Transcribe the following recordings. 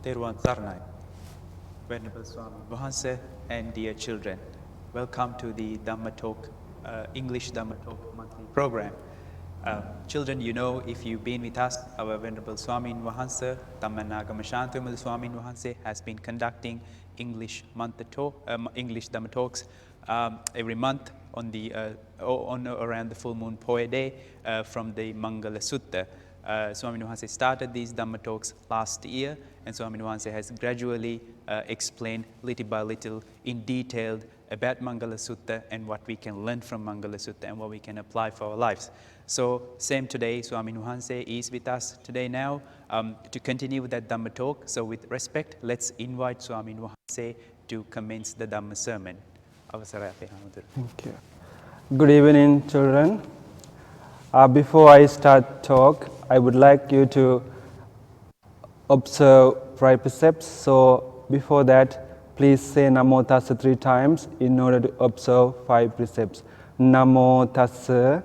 Therwan Sarnai, Venerable Swami Wahanse, and dear children, welcome to the Dhamma Talk, English Dhamma Talk monthly program. Children, you know, if you've been with us, our Venerable Swami Wahanse, Thammannagama Shantha Wimala Thero Wahanse has been conducting English Dhamma Talks every month on around the full moon Poya day from the Mangala Sutta. Swami Wahanse started these Dhamma talks last year, and Swami Wahanse has gradually explained little by little in detail about Mangala Sutta and what we can learn from Mangala Sutta and what we can apply for our lives. So same today, Swami Wahanse is with us today now to continue with that Dhamma talk. So with respect, let's invite Swami Wahanse to commence the Dhamma sermon. Thank you. Good evening, children. Before I start talk, I would like you to observe 5 precepts. So before that, please say Namo Tassa 3 times in order to observe 5 precepts. Namo Tassa.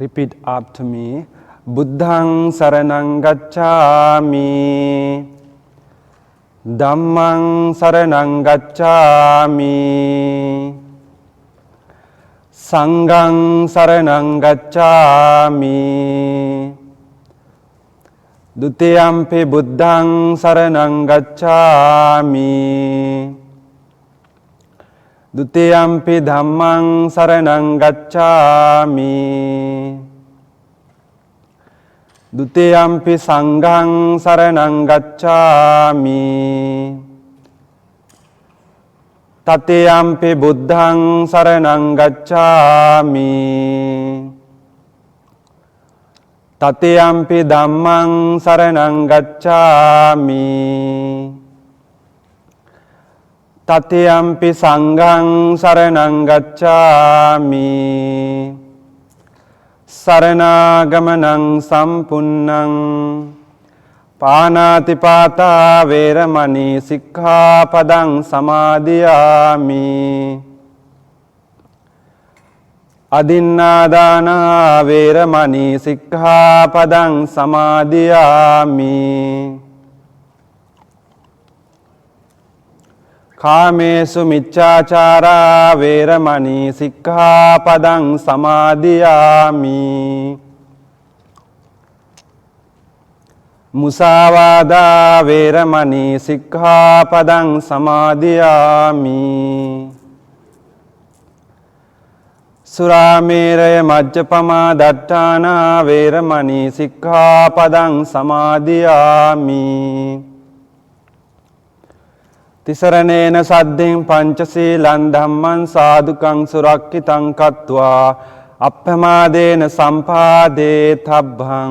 Repeat after me. Buddhaṃ saranang gacchāmi, Dhammaṃ saranang gacchāmi, Saṅgham saranang gacchāmi, Dutiyampi buddhaṃ saranang gacchāmi, Dutiyampi dhammaṃ saranang gacchāmi, Dutiyampi saṅgham saranang gacchāmi, Tatiyampi buddhaṃ saranang gacchāmi, Tatiyampi dhammaṃ saranang gacchāmi, Tatiyampi saṅgham saranang gacchāmi, Saranagamanaṃ sampunnaṃ, Pānātipātā veramani sikkhapaдаṃ samadhiyāmi, Adinādāna veramani sikkhapaдаṃ samadhiyāmi, Kāmesu miccācārā veramani sikkhapaдаṃ samadhiyāmi, Musāvādā veramani sikkhapadaṃ samadhiyāmi, Surāmeraya majjapamā dattāna veramani sikkhapadaṃ samadhiyāmi, Tisaranena saddhiṃ pañcasīlaṃ dhammaṃ sādhukaṃ surakkitaṃ kattvā appamādena sampādē thabbaṃ.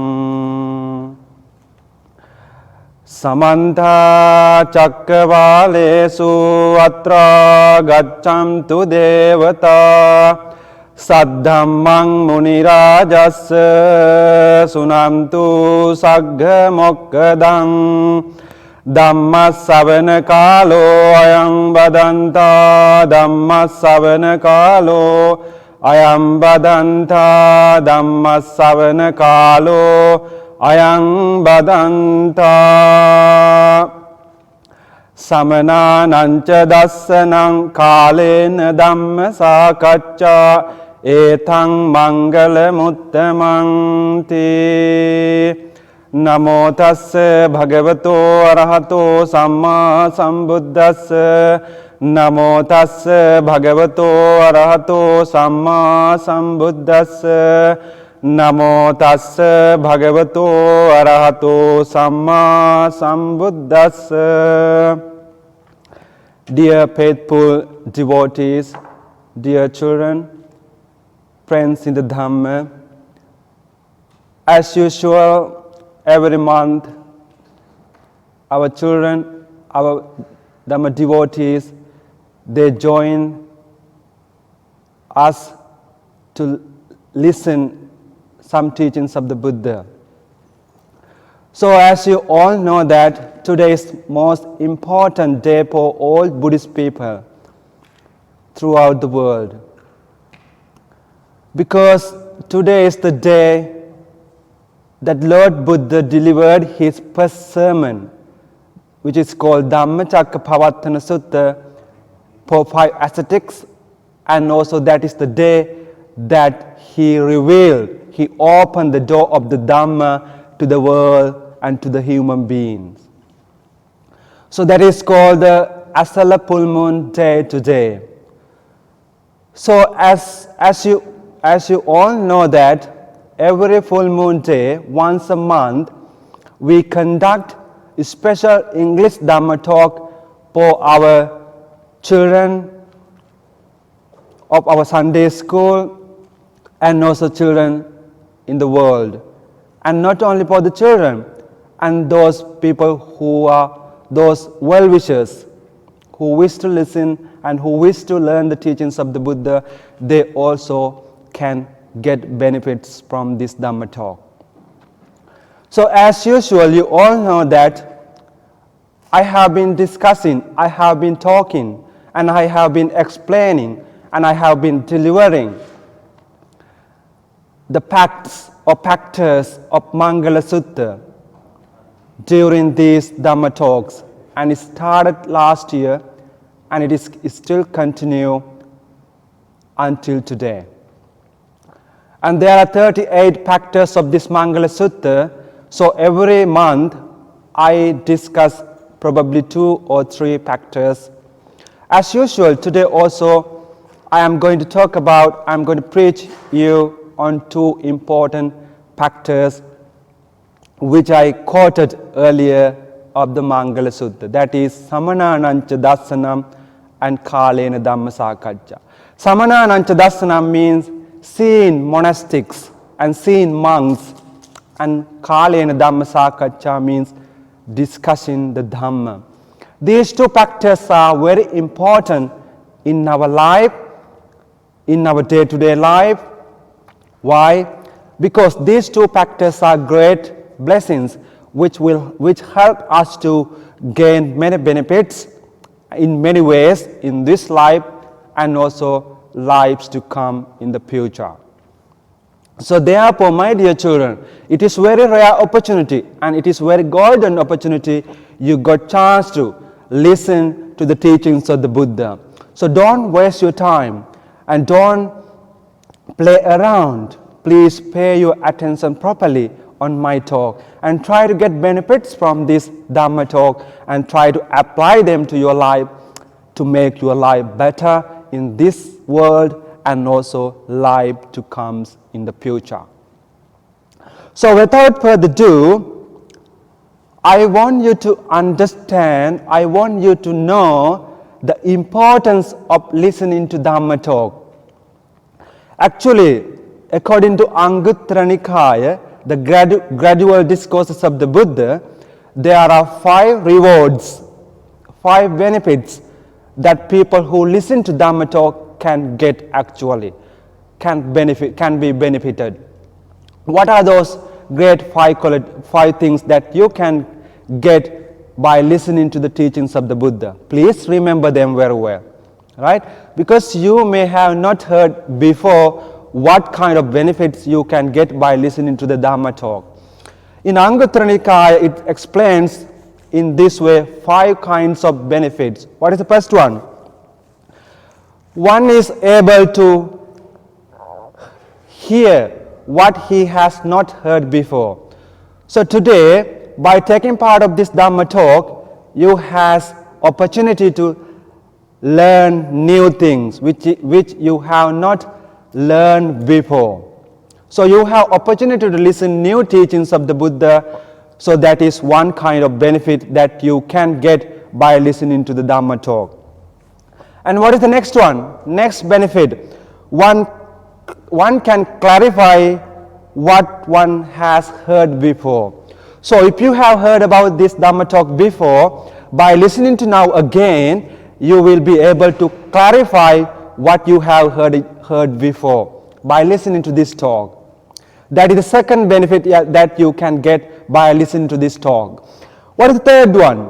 Samantha cakkavālesu atrā gaccantu devata saddhammaṃ munirājassa sunantu sagga mokkadaṃ. Dhamma savana kālo ayam badanta, Dhamma savana kālo ayam badanta, Dhamma savana kālo ayam badanta. Samanānaṃ ca dassanaṃ kālena dhamma sākaccā etaṃ mangalamuttamam te. Namo tassa bhagavato arahato samma sambuddhassa. Namo tassa bhagavato arahato samma sambuddhassa. Namo tassa bhagavato arahato samma sambuddhassa. Dear faithful devotees, dear children, friends in the Dhamma, as usual, every month, our children, our Dhamma devotees, they join us to listen some teachings of the Buddha. So as you all know that today is most important day for all Buddhist people. throughout the world. Because today is the day that Lord Buddha delivered his first sermon, which is called Dhamma Sutta for 5 ascetics, and also that is the day that he revealed, he opened the door of the Dhamma to the world and to the human beings. So that is called the Asala Full Moon Day today. So as you all know that every full moon day, once a month, we conduct a special English Dhamma talk for our children of our Sunday school and also children in the world. And not only for the children, and those people who are those well-wishers who wish to listen and who wish to learn the teachings of the Buddha, they also can get benefits from this Dhamma talk. So as usual, you all know that I have been discussing, I have been talking, and I have been explaining, and I have been delivering the facts or factors of Mangala Sutta during these Dhamma talks, and it started last year and it is still continue until today. And there are 38 factors of this Mangala Sutta, so every month I discuss probably 2 or 3 factors. As usual, today also I'm going to preach you on 2 important factors which I quoted earlier of the Mangala Sutta, that is Thammannagama Shantha and Kalena Dhamma Sakajja. Thammannagama Shantha means seeing monastics and seeing monks, and Kalena Dhamma Sakajja means discussing the Dhamma. These 2 factors are very important in our life, in our day-to-day life. Why? Because these 2 factors are great blessings which help us to gain many benefits in many ways in this life and also lives to come in the future. So therefore, my dear children, it is very rare opportunity and it is very golden opportunity you got chance to listen to the teachings of the Buddha. So don't waste your time and don't play around. Please pay your attention properly on my talk and try to get benefits from this Dhamma talk and try to apply them to your life to make your life better in this world and also life to come in the future. So without further ado, I want you to understand, I want you to know the importance of listening to Dhamma talk. Actually, according to Anguttara Nikaya, the gradual discourses of the Buddha, there are 5 rewards, 5 benefits that people who listen to Dhamma talk can get actually, can be benefited. What are those great 5 things that you can get by listening to the teachings of the Buddha? Please remember them very well, right? Because you may have not heard before what kind of benefits you can get by listening to the Dhamma talk. In Anguttara Nikaya, it explains in this way 5 kinds of benefits. What is the first one? One is able to hear what he has not heard before. So today, by taking part of this Dhamma talk, you have opportunity to learn new things which you have not learned before. So you have opportunity to listen new teachings of the Buddha. So that is one kind of benefit that you can get by listening to the Dhamma talk. And what is the next one? Next benefit, one can clarify what one has heard before. So if you have heard about this Dhamma talk before, by listening to now again, you will be able to clarify what you have heard before by listening to this talk. That is the second benefit that you can get by listening to this talk. What is the third one?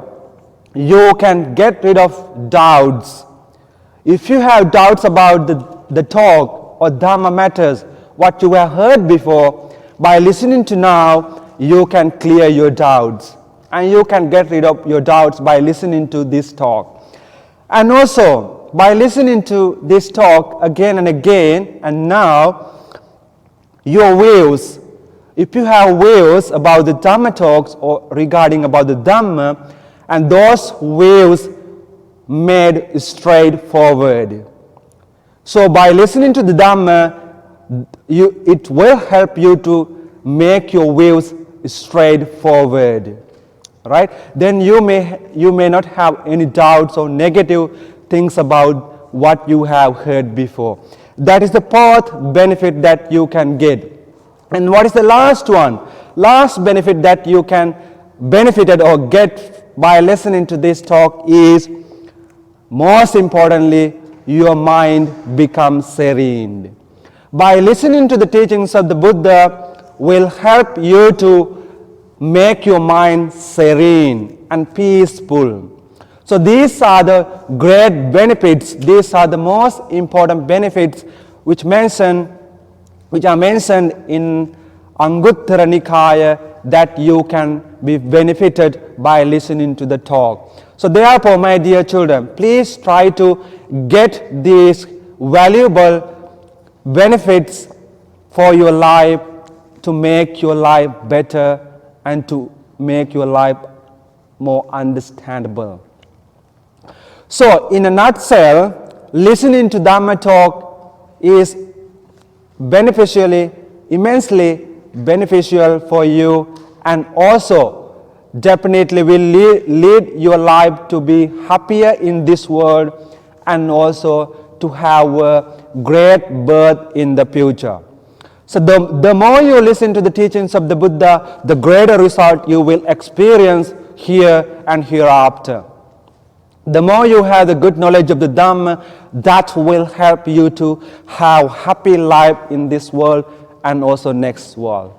You can get rid of doubts. If you have doubts about the talk or Dhamma matters, what you have heard before, by listening to now, you can clear your doubts. And you can get rid of your doubts by listening to this talk. And also, by listening to this talk again and again, and now, your views, if you have views about the Dhamma talks or regarding about the Dhamma, and those views made straightforward. So by listening to the Dhamma, it will help you to make your views straightforward. Right? Then you may not have any doubts or negative things about what you have heard before. That is the fourth benefit that you can get. And what is the last one? Last benefit that you can benefit or get by listening to this talk is, most importantly, your mind becomes serene. By listening to the teachings of the Buddha will help you to make your mind serene and peaceful. So these are the great benefits, these are the most important benefits which are mentioned in Anguttara Nikaya, that you can be benefited by listening to the talk. So therefore, my dear children, please try to get these valuable benefits for your life, to make your life better and to make your life more understandable. So in a nutshell, listening to Dhamma talk is immensely beneficial for you, and also definitely will lead your life to be happier in this world and also to have a great birth in the future. So the more you listen to the teachings of the Buddha, the greater result you will experience here and hereafter. The more you have the good knowledge of the Dhamma, that will help you to have happy life in this world and also next world.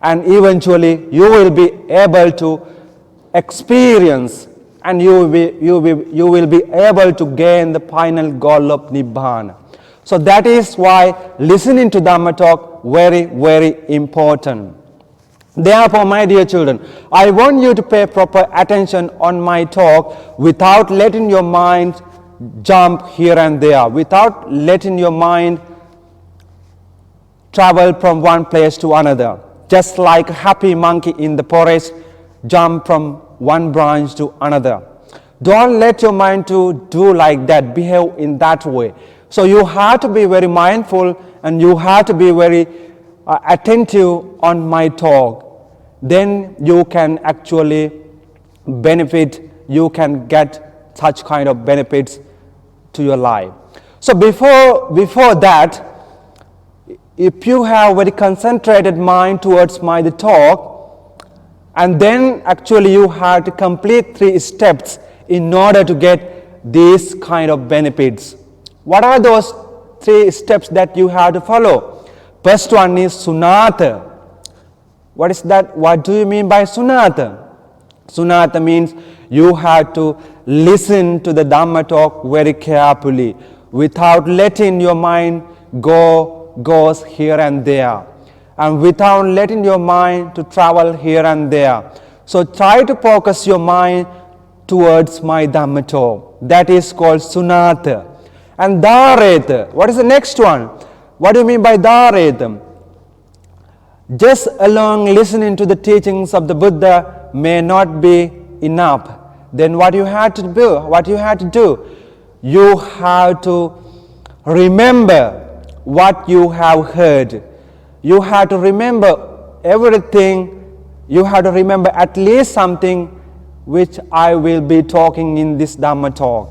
And eventually you will be able to experience, and you will be able to gain the final goal of Nibbana. So that is why listening to Dhamma talk very, very important. Therefore, my dear children, I want you to pay proper attention on my talk without letting your mind jump here and there, without letting your mind travel from one place to another. Just like a happy monkey in the forest jump from one branch to another. Don't let your mind to do like that, behave in that way. So you have to be very mindful and you have to be very attentive on my talk. Then you can actually benefit, you can get such kind of benefits to your life. So before that, if you have very concentrated mind towards the talk, and then actually you have to complete 3 steps in order to get these kind of benefits. What are those 3 steps that you have to follow? First one is Sunata. What is that? What do you mean by Sunata? Sunata means you have to listen to the Dhamma talk very carefully without letting your mind goes here and there, and without letting your mind to travel here and there. So try to focus your mind towards my Dhamma talk. That is called Sunata. And Dhareta. What is the next one? What do you mean by Dhareta? Just alone listening to the teachings of the Buddha may not be enough. Then what you have to do? You have to remember what you have heard. You have to remember everything. You have to remember at least something which I will be talking in this Dhamma talk.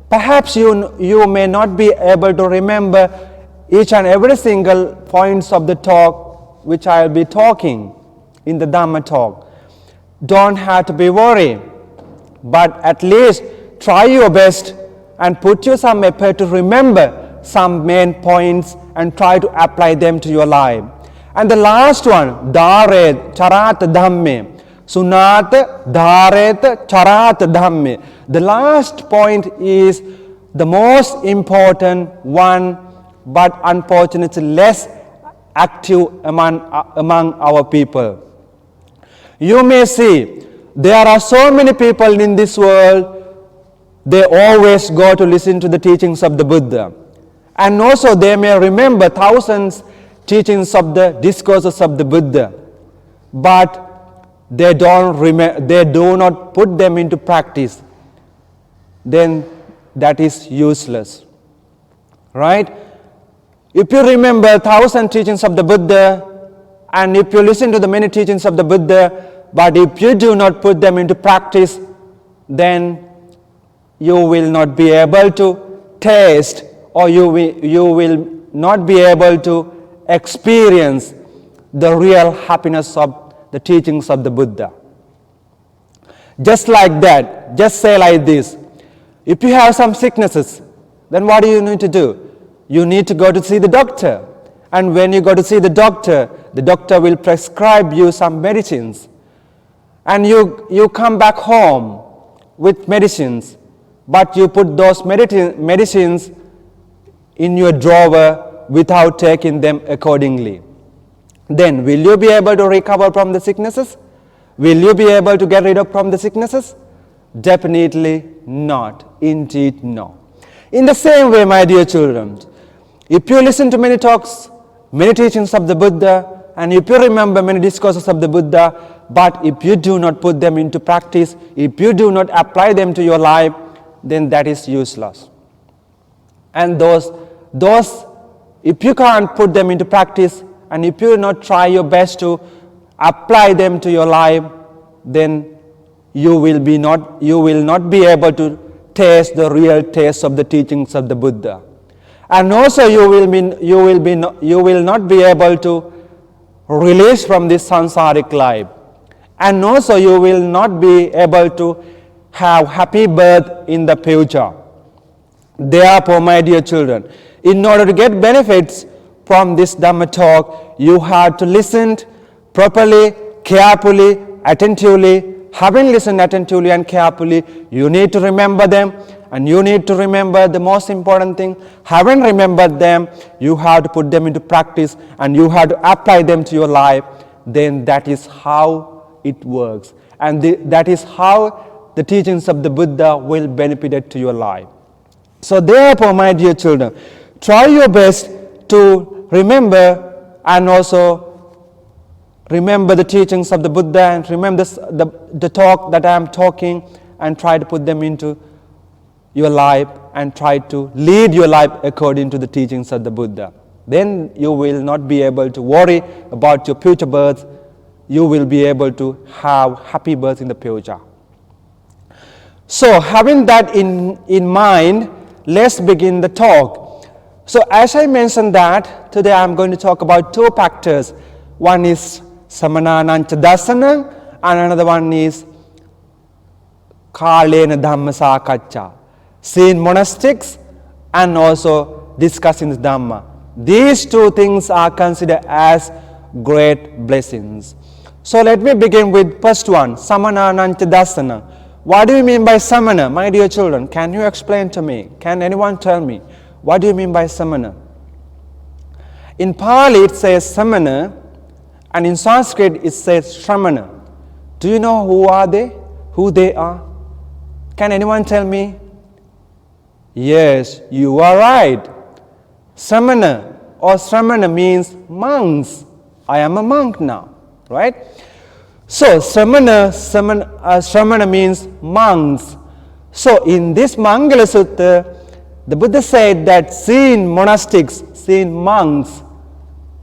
Perhaps you may not be able to remember each and every single points of the talk which I will be talking in the Dhamma talk. Don't have to be worried, but at least try your best and put you some effort to remember some main points and try to apply them to your life. And the last one, Dharet Charat Dhamme. Sunat Dharet Charat Dhamme. The last point is the most important one, but unfortunately less active among our people. You may see there are so many people in this world, they always go to listen to the teachings of the Buddha. And also they may remember thousands teachings of the discourses of the Buddha, but they do not put them into practice. Then that is useless, right? If you remember 1,000 teachings of the Buddha, and if you listen to the many teachings of the Buddha, but if you do not put them into practice, then you will not be able to taste, or you will not be able to experience the real happiness of the teachings of the Buddha. Just like that, just say like this: if you have some sicknesses, then what do you need to do? You need to go to see the doctor. And when you go to see the doctor will prescribe you some medicines. And you come back home with medicines, but you put those medicines in your drawer without taking them accordingly. Then will you be able to recover from the sicknesses? Will you be able to get rid of from the sicknesses? Definitely not. Indeed, no. In the same way, my dear children, if you listen to many talks, many teachings of the Buddha, and if you remember many discourses of the Buddha, but if you do not put them into practice, if you do not apply them to your life, then that is useless. And those, if you can't put them into practice, and if you do not try your best to apply them to your life, then you will not be able to taste the real taste of the teachings of the Buddha. And also you will not be able to release from this samsaric life. And also you will not be able to have happy birth in the future. Therefore, my dear children, in order to get benefits from this Dhamma talk, you have to listen properly, carefully, attentively. Having listened attentively and carefully, you need to remember them, and you need to remember the most important thing. Having remembered them, you have to put them into practice, and you have to apply them to your life. Then that is how it works, and that is how the teachings of the Buddha will benefit to your life. So therefore, my dear children, try your best to remember, and also remember the teachings of the Buddha, and remember the talk that I am talking, and try to put them into your life, and try to lead your life according to the teachings of the Buddha. Then you will not be able to worry about your future births. You will be able to have happy births in the future. So having that in mind, let's begin the talk. So as I mentioned that, today I am going to talk about two factors. One is Thammannagama Shantha, and another one is Kalena Dhamma Sakaccha, seeing monastics and also discussing the Dhamma. These two things are considered as great blessings. So let me begin with first one, Thammannagama Shantha. What do you mean by samana, my dear children? Can you explain to me? Can anyone tell me? What do you mean by samana? In Pali it says samana, and in Sanskrit it says shramana. Do you know who are they? Who they are? Can anyone tell me? Yes, you are right. Samana or shramana means monks. I am a monk now, right? So shramana means monks. So in this Mangala Sutta, the Buddha said that seeing monastics, seeing monks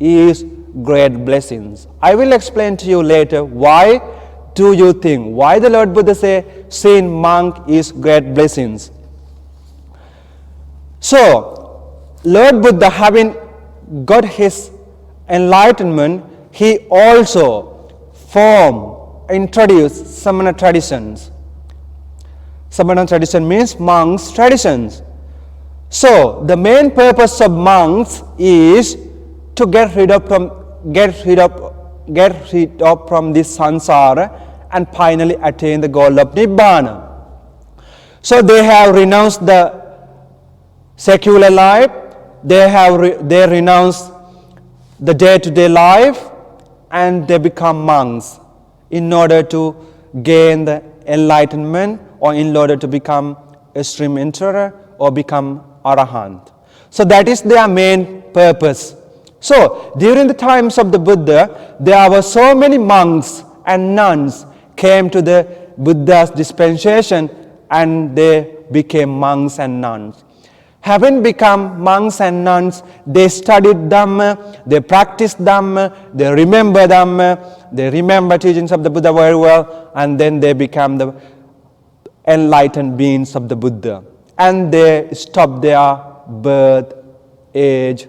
is great blessings. I will explain to you later why do you think, why the Lord Buddha say seeing monk is great blessings. So Lord Buddha, having got his enlightenment, he also introduced samana traditions. Samana tradition means monks' traditions. So the main purpose of monks is to get rid of from this samsara and finally attain the goal of nibbana. So they have renounced the secular life. They renounce the day-to-day life and they become monks in order to gain the enlightenment or in order to become a stream enterer or become arahant. So that is their main purpose. So during the times of the Buddha, there were so many monks and nuns came to the Buddha's dispensation and they became monks and nuns. Having become monks and nuns, they studied Dhamma, they practiced Dhamma, they remember Dhamma, they remember teachings of the Buddha very well, and then they become the enlightened beings of the Buddha. And they stop their birth, age,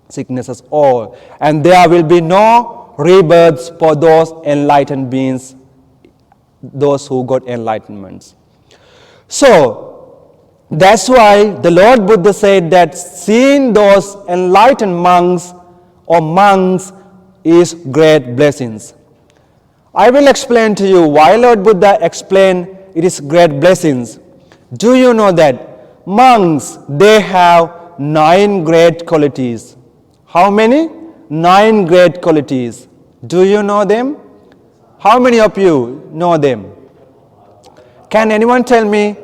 sicknesses, all. And there will be no rebirths for those enlightened beings, those who got enlightenments. So, that's why the Lord Buddha said that seeing those enlightened monks or monks is great blessings. I will explain to you why Lord Buddha explained it is great blessings. Do you know that monks, they have 9 great qualities. How many? 9 great qualities. Do you know them? How many of you know them? Can anyone tell me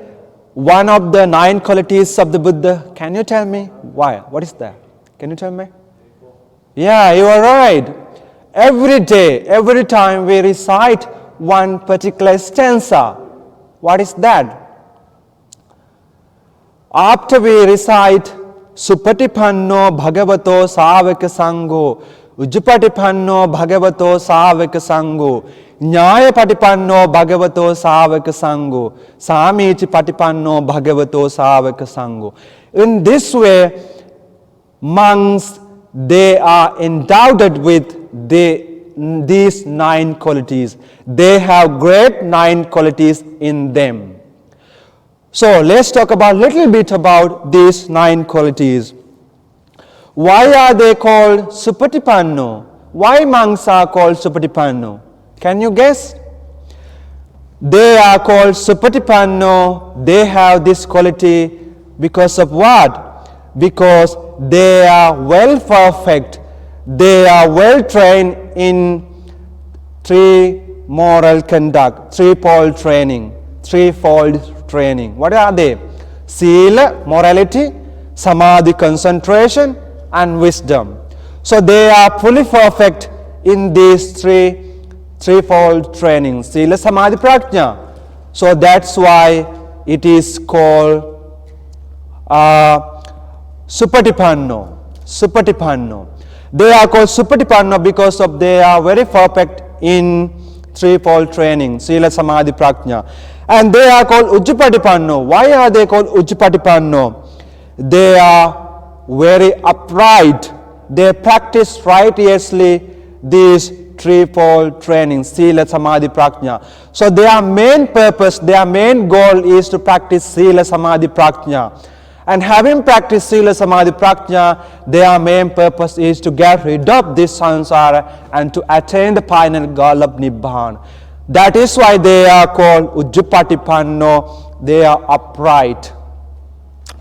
one of the 9 qualities of the Buddha? Can you tell me? Why? What is that? Can you tell me? Yeah, you are right. Every day, every time we recite one particular stanza. What is that? After we recite Supatipanno Bhagavato Savaka Sangho, Ujjapatipanno Bhagavato Savaka Sangho, Nyaya Patipanno Bhagavato Savaka Sangho, Samichi Patipanno Bhagavato Savaka Sangho. In this way, monks, they are endowed with these 9 qualities. They have great 9 qualities in them. So let's talk about a little bit about these 9 qualities. Why are they called Supatipanno? Why monks are called Supatipanno? Can you guess? They are called Supatipanno. They have this quality because of what? Because they are well perfect. They are well trained in 3 moral conduct, 3-fold training, 3-fold training. What are they? Sila, morality, Samadhi, concentration, and wisdom. So they are fully perfect in these 3-fold training, Sila, Samadhi, Prajna. So that's why it is called Supatipanno. Supatipanno. They are called Supatipanno because of they are very perfect in 3-fold training, Sila, Samadhi, Prajna. And they are called Ujjapatipanno. Why are they called Ujjapatipanno? They are very upright. They practice righteously these 3-fold training, Sila, Samadhi, Prajna. So their main purpose, their main goal is to practice Sila, Samadhi, Prajna. And having practiced Sila, Samadhi, Prajna, their main purpose is to get rid of this samsara and to attain the final goal of Nibbana. That is why they are called Ujjapatipanno. They are upright.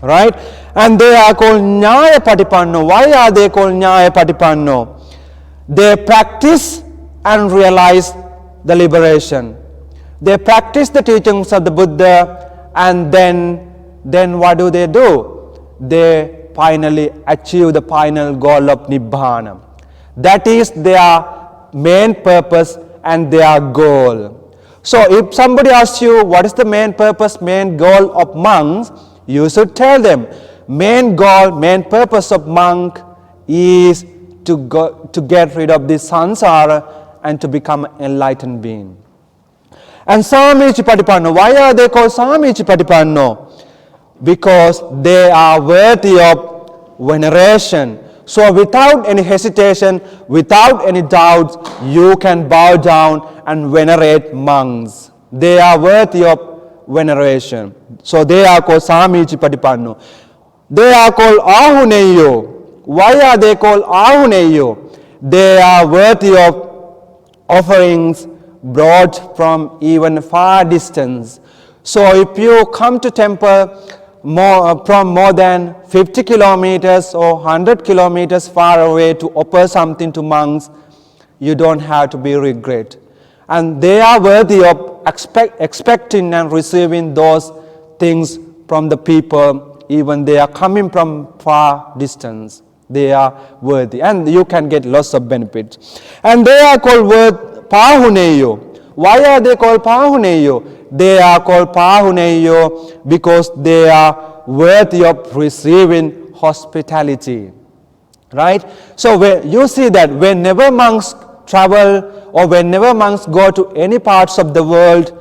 Right? And they are called Nyaya Patipanno. Why are they called Nyaya Patipanno? They practice and realize the liberation. They practice the teachings of the Buddha, and then what do? They finally achieve the final goal of Nibbana. That is their main purpose and their goal. So if somebody asks you what is the main purpose, main goal of monks, you should tell them main goal, main purpose of monk is to get rid of this samsara and to become an enlightened being. And Samichi Patipanno, why are they called Samichi Patipanno? Because they are worthy of veneration. So without any hesitation, without any doubts, you can bow down and venerate monks. They are worthy of veneration. So they are called Samichi Patipanno. They are called Ahuneyo. Why are they called Ahuneyo? They are worthy of offerings brought from even far distance. So if you come to temple from more than 50 kilometers or 100 kilometers far away to offer something to monks, you don't have to be regret. And they are worthy of expecting and receiving those things from the people, even they are coming from far distance. They are worthy, and you can get lots of benefits. And they are called pahuneyo. Why are they called pahuneyo? They are called pahuneyo because they are worthy of receiving hospitality. Right? So you see that whenever monks travel or whenever monks go to any parts of the world,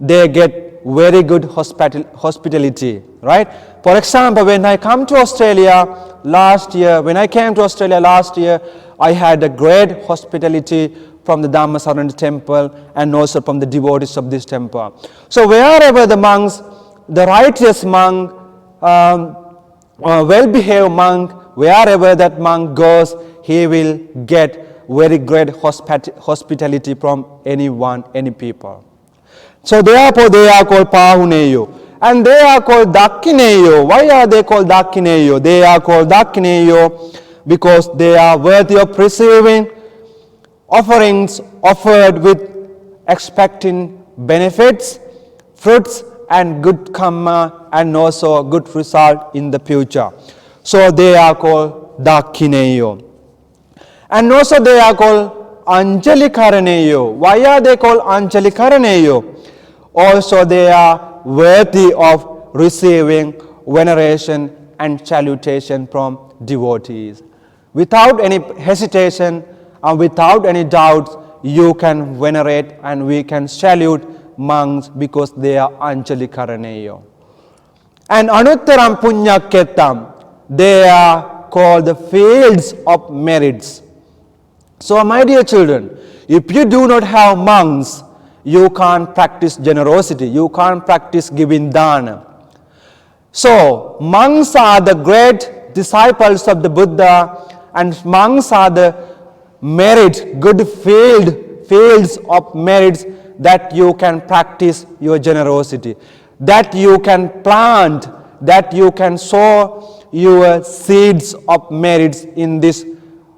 they get very good hospitality, right? For example, when I came to Australia last year, I had a great hospitality from the Dhamma Surrender temple and also from the devotees of this temple. So wherever the monks, the righteous monk, well-behaved monk, wherever that monk goes, he will get very great hospitality from anyone, any people. So therefore they are called pahuneyo. And they are called dakkineyo. Why are they called dakkineyo? They are called dakkineyo because they are worthy of receiving offerings offered with expecting benefits, fruits, and good karma, and also good result in the future. So they are called dakkineyo. And also they are called anjalikareneyo. Why are they called anjalikareneyo? Also they are worthy of receiving veneration and salutation from devotees. Without any hesitation and without any doubt, you can venerate and we can salute monks because they are anjalikareneyo. And anuttaram punyakketam, they are called the fields of merits. So my dear children, if you do not have monks, you can't practice generosity, you can't practice giving dana. So monks are the great disciples of the Buddha, and monks are the good fields of merits that you can practice your generosity, that you can plant, that you can sow your seeds of merits in this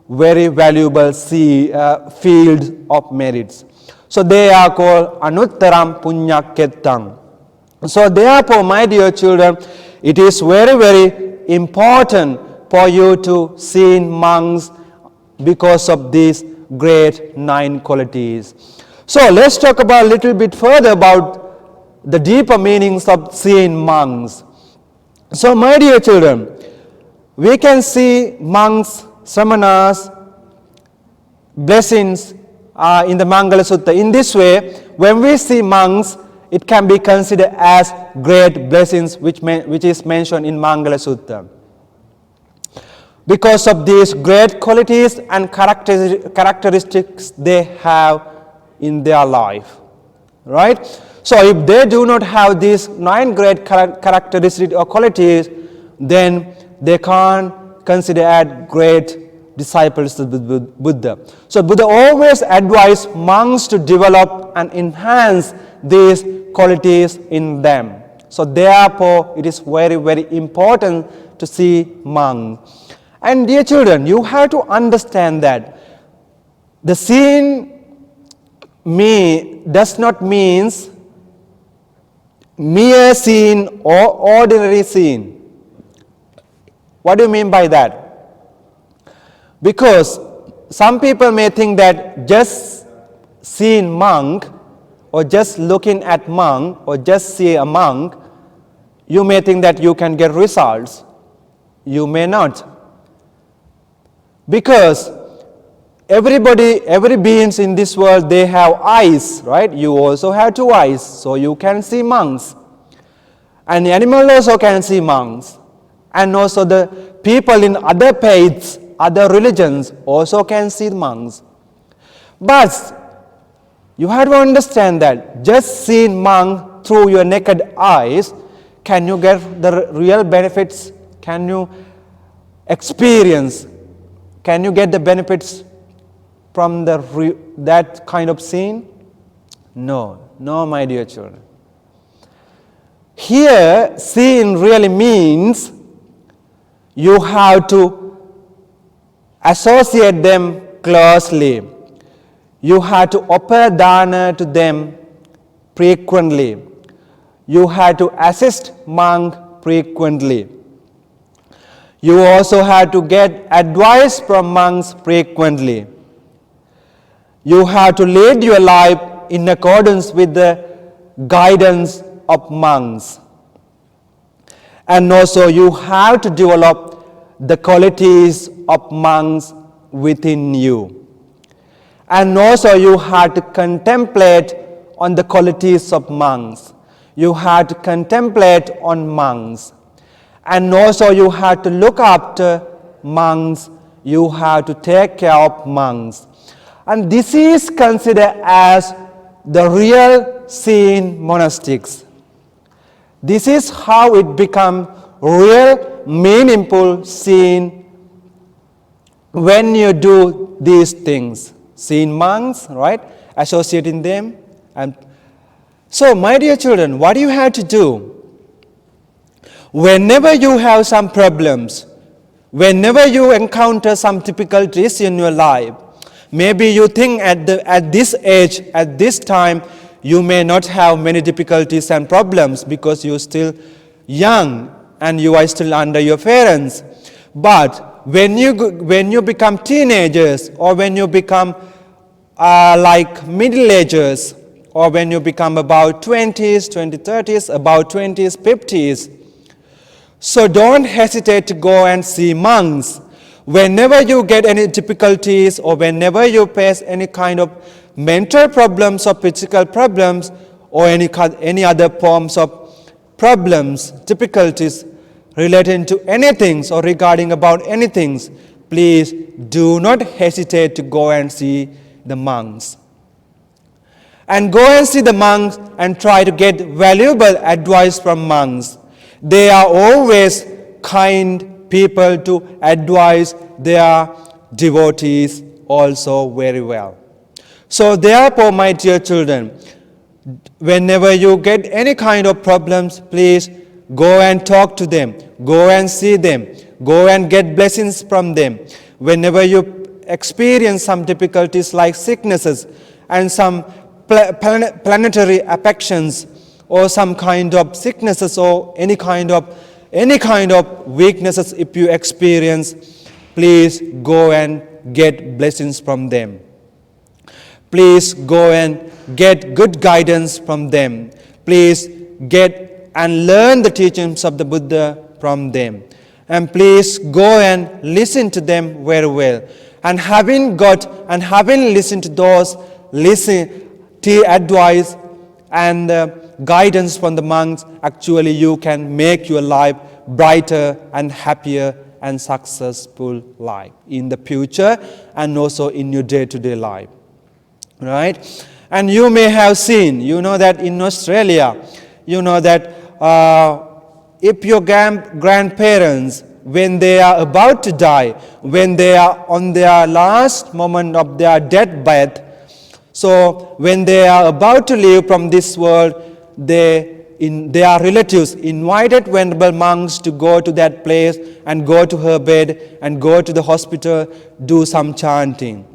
very valuable field of merits. So they are called anuttaram punyakketam. So therefore, my dear children, it is very, very important for you to see monks because of these great 9 qualities. So let's talk about a little bit further about the deeper meanings of seeing monks. So my dear children, we can see monks, samanas, blessings in the Mangala Sutta. In this way, when we see monks, it can be considered as great blessings which is mentioned in Mangala Sutta. Because of these great qualities and characteristics they have in their life. Right? So if they do not have these 9 great characteristics or qualities, then they can't consider as great disciples of the Buddha. So Buddha always advised monks to develop and enhance these qualities in them. So therefore, it is very, very important to see monks. And dear children, you have to understand that the seeing me does not mean mere seeing or ordinary seeing. What do you mean by that? Because some people may think that just seeing monk or just looking at monk or just see a monk, you may think that you can get results. You may not. Because every beings in this world, they have eyes, right? You also have 2 eyes, so you can see monks. And the animal also can see monks. And also the people in other faiths, other religions also can see monks. But you have to understand that just seeing monk through your naked eyes, can you get the real benefits? Can you experience? Can you get the benefits from that kind of seeing? No, my dear children. Here, seen really means you have to associate them closely. You have to offer dana to them frequently. You have to assist monk frequently. You also have to get advice from monks frequently. You have to lead your life in accordance with the guidance of monks. And also you have to develop the qualities of monks within you. And also you have to contemplate on the qualities of monks. You have to contemplate on monks. And also you have to look after monks. You have to take care of monks. And this is considered as the real seen monastics. This is how it becomes real, meaningful seen when you do these things. Seen monks, right? Associating them. And so, my dear children, what do you have to do? Whenever you have some problems, whenever you encounter some difficulties in your life, maybe you think at this age, at this time, you may not have many difficulties and problems because you're still young and you are still under your parents. But when you become teenagers, or when you become like middle-agers, or when you become about 20s, 30s, about 20s, 50s, so don't hesitate to go and see monks. Whenever you get any difficulties, or whenever you face any kind of mental problems or physical problems, or any other forms of problems, difficulties relating to anything or regarding about anything, please do not hesitate to go and see the monks. And go and see the monks and try to get valuable advice from monks. They are always kind people to advise their devotees also very well. So therefore, my dear children, whenever you get any kind of problems, please go and talk to them, go and see them, go and get blessings from them. Whenever you experience some difficulties like sicknesses and some planetary affections, or some kind of sicknesses, or any kind of weaknesses if you experience, please go and get blessings from them. Please go and get good guidance from them. Please get and learn the teachings of the Buddha from them. And please go and listen to them very well. And having listened to those advice and guidance from the monks, actually you can make your life brighter and happier and successful life in the future and also in your day-to-day life. Right? And you may have seen, that in Australia, that if your grandparents, when they are about to die, when they are on their last moment of their deathbed, so when they are about to leave from this world, their relatives invited venerable monks to go to that place and go to her bed and go to the hospital, do some chanting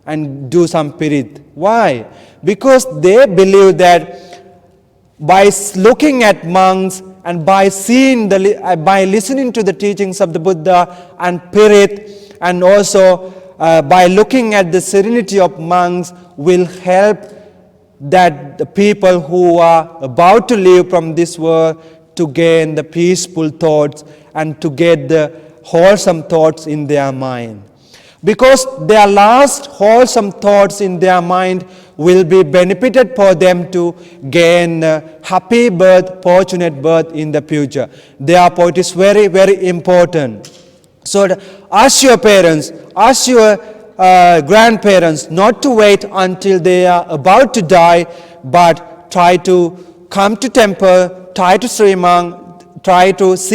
and do some pirit. Why? Because they believe that by looking at monks and by listening to the teachings of the Buddha and pirit, and also by looking at the serenity of monks, will help that the people who are about to leave from this world to gain the peaceful thoughts and to get the wholesome thoughts in their mind. Because their last wholesome thoughts in their mind will be benefited for them to gain happy birth, fortunate birth in the future. Therefore, it is very, very important. So ask your parents, ask your grandparents not to wait until they are about to die, but try to come to temple, try to see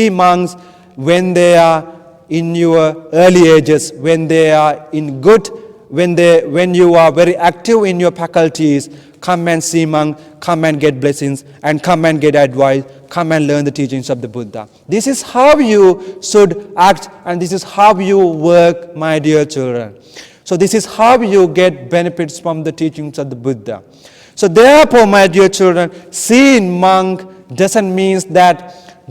monks when they are in your early ages, when they are in good, when you are very active in your faculties. Come and see monks, come and get blessings, and come and get advice, come and learn the teachings of the Buddha. This is how you should act, and this is how you work, my dear children. So this is how you get benefits from the teachings of the Buddha. So therefore, my dear children, seeing monk doesn't mean that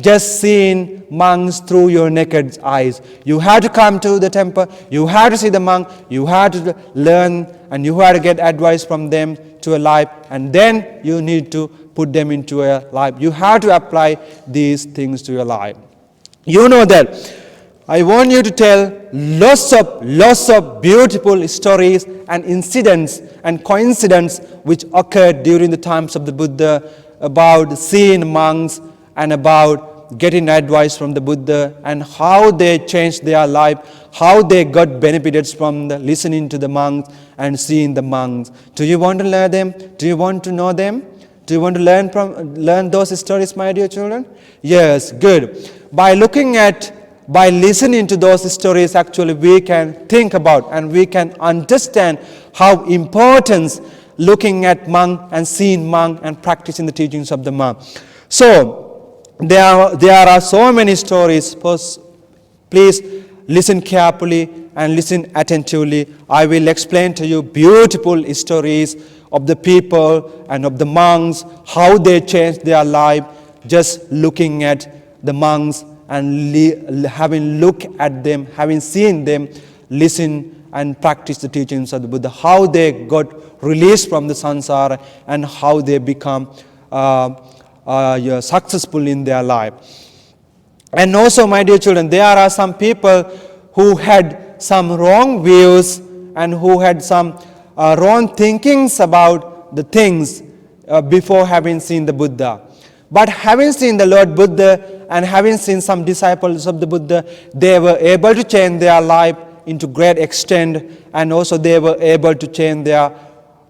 just seeing monks through your naked eyes. You have to come to the temple, you have to see the monk, you have to learn, and you have to get advice from them to your life, and then you need to put them into your life. You have to apply these things to your life. You know that I want you to tell lots of beautiful stories and incidents and coincidences which occurred during the times of the Buddha about seeing monks and about getting advice from the Buddha and how they changed their life, how they got benefits from listening to the monks and seeing the monks. Do you want to learn them? Do you want to know them? Do you want to learn those stories, my dear children? Yes, good. By listening to those stories, actually we can think about and we can understand how important looking at monk and seeing monk and practicing the teachings of the monk. So, there are so many stories. Please listen carefully and listen attentively. I will explain to you beautiful stories of the people and of the monks, how they changed their life just looking at the monks and having looked at them, having seen them, listen and practice the teachings of the Buddha, how they got released from the samsara and how they become successful in their life. And also, my dear children, there are some people who had some wrong views and who had some wrong thinkings about the things before having seen the Buddha. But having seen the Lord Buddha and having seen some disciples of the Buddha, they were able to change their life into great extent, and also they were able to change their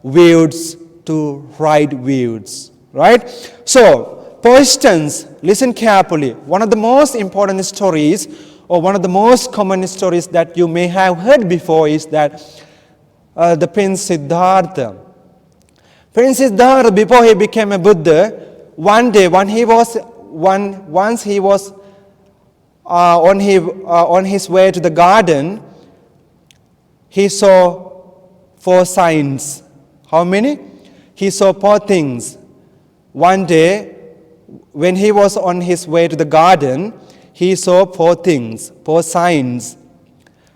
views to right views. Right? So, for instance, listen carefully. One of the most important stories, or one of the most common stories that you may have heard before, is that the Prince Siddhartha. Prince Siddhartha, before he became a Buddha, one day once he was on his way to the garden, he saw 4 signs. How many? He saw 4 things. One day, when he was on his way to the garden, he saw 4 things, 4 signs.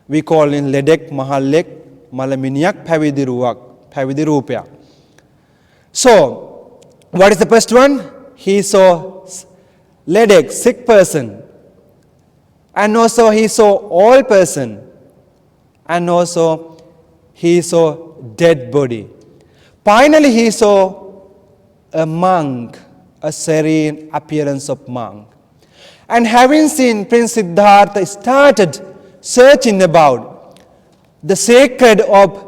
We call it Ledek, Mahallek, Malaminiak, Pavidirupya. So, what is the first one? He saw Ledek, sick person. And also he saw old person. And also he saw dead body. Finally, he saw a monk, a serene appearance of monk. And having seen Prince Siddhartha started searching about the secret of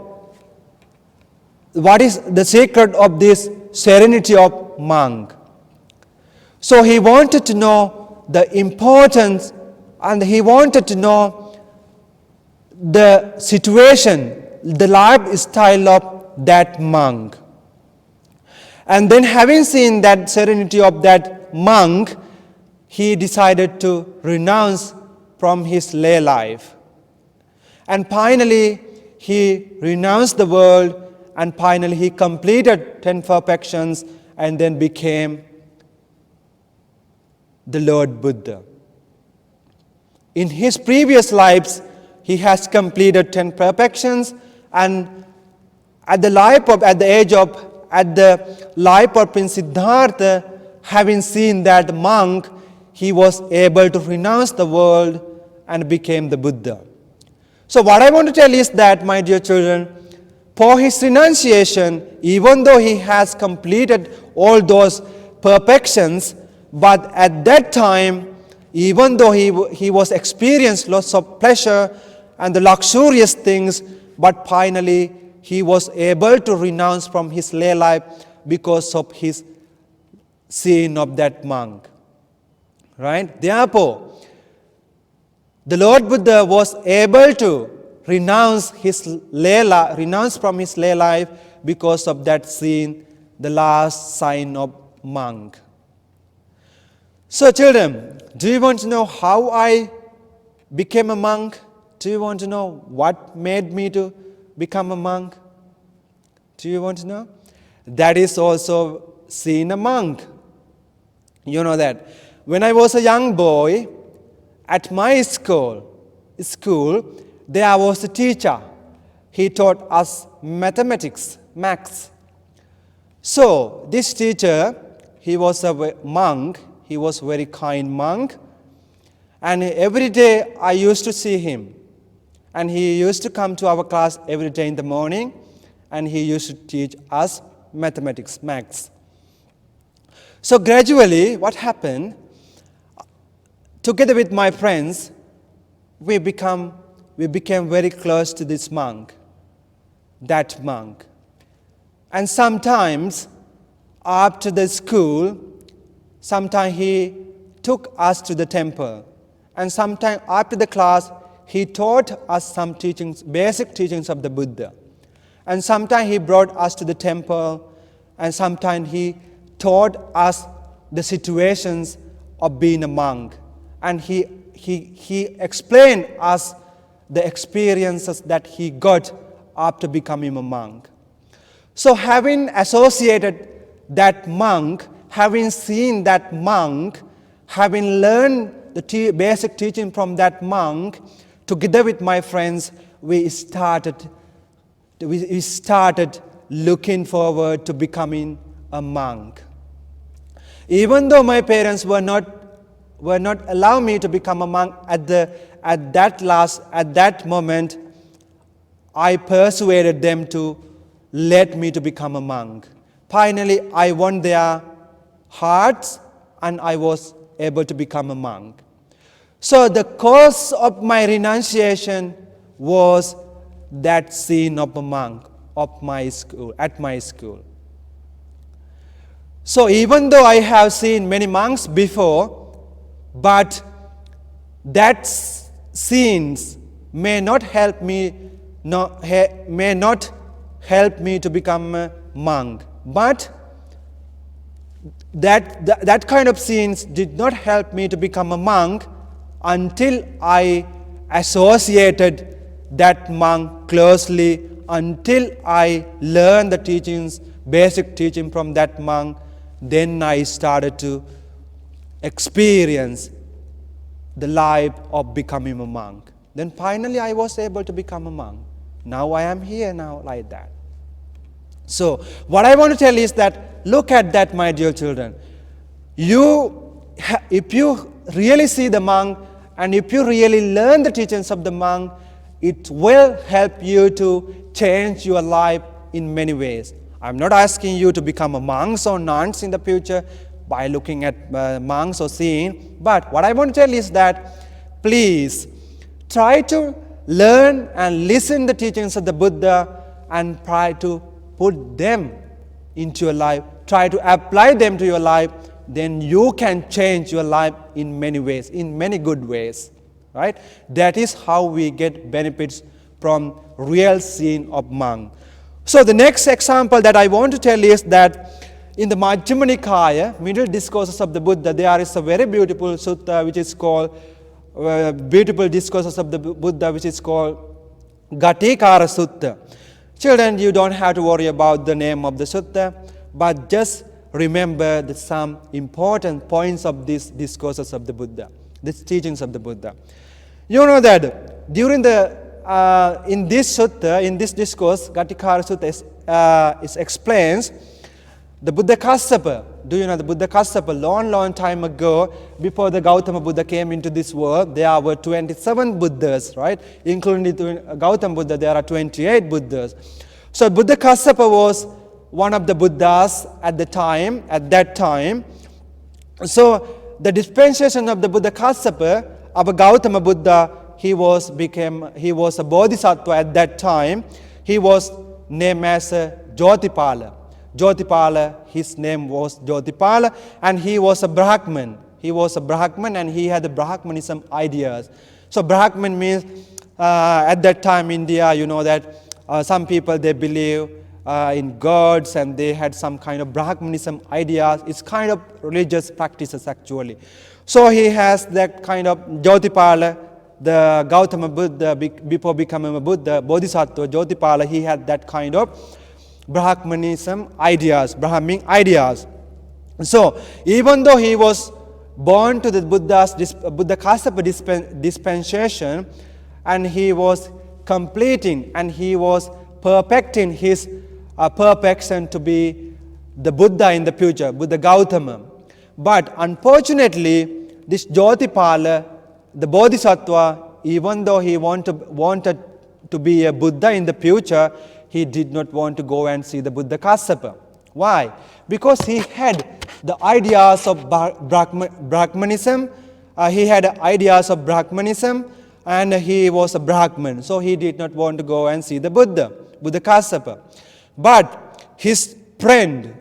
what is the secret of this serenity of monk. So he wanted to know the importance, and he wanted to know the situation, the lifestyle of that monk. And then having seen that serenity of that monk, he decided to renounce from his lay life. And finally, he renounced the world, and finally he completed 10 perfections and then became the Lord Buddha. In his previous lives, he has completed 10 perfections, and at the life of Prince Siddhartha, having seen that monk, he was able to renounce the world and became the Buddha. So what I want to tell is that, my dear children, for his renunciation, even though he has completed all those perfections, but at that time, even though he was experienced lots of pleasure and the luxurious things, but finally he was able to renounce from his lay life because of his sin of that monk. Right? Therefore, the Lord Buddha was able to renounce from his lay life because of that sin, the last sign of monk. So children, do you want to know how I became a monk? Do you want to know what made me to become a monk? Do you want to know? That is also seen a monk. You know that. When I was a young boy, at my school, there was a teacher. He taught us mathematics, maths. So this teacher, he was a monk. He was a very kind monk. And every day I used to see him. And he used to come to our class every day in the morning. And he used to teach us mathematics, maths. So gradually, what happened? Together with my friends, we became very close to this monk, that monk. And sometimes, after the school, sometimes he took us to the temple. And sometimes after the class, he taught us some teachings, basic teachings of the Buddha. And sometimes he brought us to the temple, and sometimes he taught us the situations of being a monk. And he explained us the experiences that he got after becoming a monk. So having associated that monk, having seen that monk, having learned the basic teaching from that monk, together with my friends, we started looking forward to becoming a monk. Even though my parents were not allowing me to become a monk at that moment, I persuaded them to let me to become a monk. Finally, I won their hearts and I was able to become a monk. So the cause of my renunciation was that scene of a monk at my school. So even though I have seen many monks before, but that scenes may not help me to become a monk. But that kind of scenes did not help me to become a monk until I associated that monk closely, until I learned the teachings, basic teaching from that monk. Then I started to experience the life of becoming a monk. Then finally I was able to become a monk. Now I am here now like that. So what I want to tell is that, look at that, my dear children. If you really see the monk and if you really learn the teachings of the monk, it will help you to change your life in many ways. I'm not asking you to become a monks or nuns in the future by looking at monks or seeing, but what I want to tell is that please try to learn and listen the teachings of the Buddha and try to put them into your life, try to apply them to your life. Then you can change your life in many ways, in many good ways, right? That is how we get benefits from real scene of monk. So the next example that I want to tell is that in the Majjhima Nikaya, middle discourses of the Buddha, there is a very beautiful sutta which is called, beautiful discourses of the Buddha which is called Ghatikara Sutta. Children, you don't have to worry about the name of the sutta, but just remember some important points of these discourses of the Buddha, these teachings of the Buddha. You know that during in this sutta, in this discourse, Ghatikara Sutta explains the Buddha Kassapa. Do you know the Buddha Kassapa? Long time ago, before the Gautama Buddha came into this world, there were 27 Buddhas, right? Including Gautama Buddha, there are 28 Buddhas. So Buddha Kassapa was one of the Buddhas at that time. So the dispensation of the Buddha Kassapa, our Gautama Buddha, he was a bodhisattva at that time. He was named as Jyotipala. Jyotipala, his name was Jyotipala, and he was a Brahman. He was a Brahman and he had the Brahmanism ideas. So Brahman means, at that time India, you know that some people they believe in gods, and they had some kind of Brahmanism ideas. It's kind of religious practices actually. So he has that kind of Jyotipala, the Gautama Buddha, before becoming a Buddha, Bodhisattva, Jyotipala, he had that kind of Brahmanism ideas, Brahminic ideas. So even though he was born to the Buddha Kassapa dispensation, and he was completing and he was perfecting his perfection to be the Buddha in the future, Buddha Gautama. But unfortunately, this Jyotipala, the Bodhisattva, even though he wanted to be a Buddha in the future, he did not want to go and see the Buddha Kassapa. Why? Because he had the ideas of Brahmanism, and he was a Brahman, so he did not want to go and see the Buddha Kassapa. But his friend,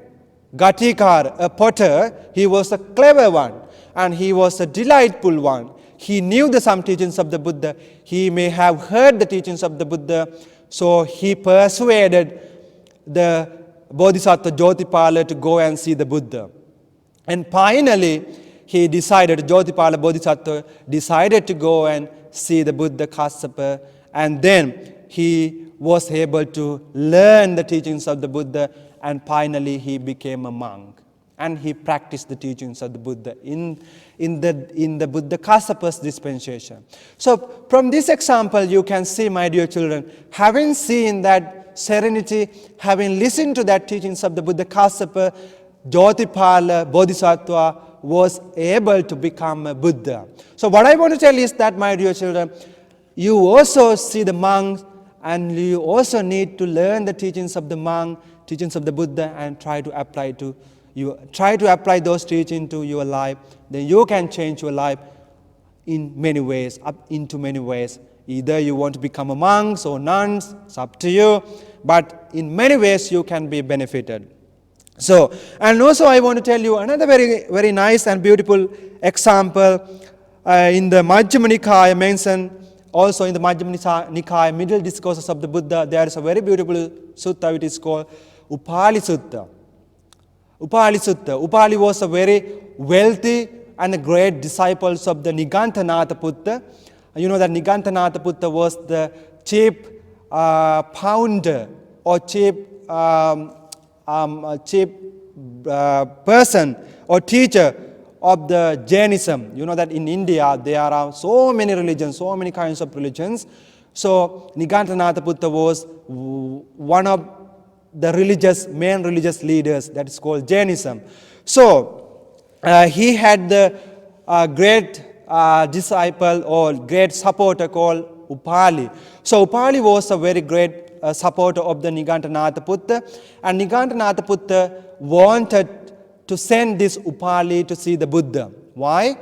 Gatikar, a potter, he was a clever one, and he was a delightful one. He knew some teachings of the Buddha. He may have heard the teachings of the Buddha, so he persuaded the Bodhisattva Jyotipala to go and see the Buddha. And finally, Jyotipala Bodhisattva decided to go and see the Buddha Kassapa, and then he was able to learn the teachings of the Buddha, and finally he became a monk. And he practiced the teachings of the Buddha in the Buddha Kassapa's dispensation. So from this example, you can see, my dear children, having seen that serenity, having listened to that teachings of the Buddha Kassapa, Jyotipala Bodhisattva was able to become a Buddha. So what I want to tell is that, my dear children, you also see the monks, and you also need to learn the teachings of the monk, teachings of the Buddha, and try to apply those teachings to your life. Then you can change your life in many ways, into many ways. Either you want to become a monk or nuns, it's up to you. But in many ways you can be benefited. So, and also I want to tell you another very, very nice and beautiful example in the Majjhima Nikaya mentioned. Also in the Majjhima Nikaya, Middle Discourses of the Buddha, there is a very beautiful sutta which is called Upali Sutta. Upali Sutta. Upali was a very wealthy and a great disciple of the Nigantanatha Buddha. You know that Nigantanatha Buddha was the chief founder or chief person or teacher of the Jainism. You know that in India there are so many religions, so many kinds of religions. So Nigantanatha Buddha was one of the main religious leaders, that is called Jainism. So he had the great disciple or great supporter called Upali. So Upali was a very great supporter of the Nigantanatha Buddha, and Nigantanatha Buddha wanted to send this Upali to see the Buddha. Why?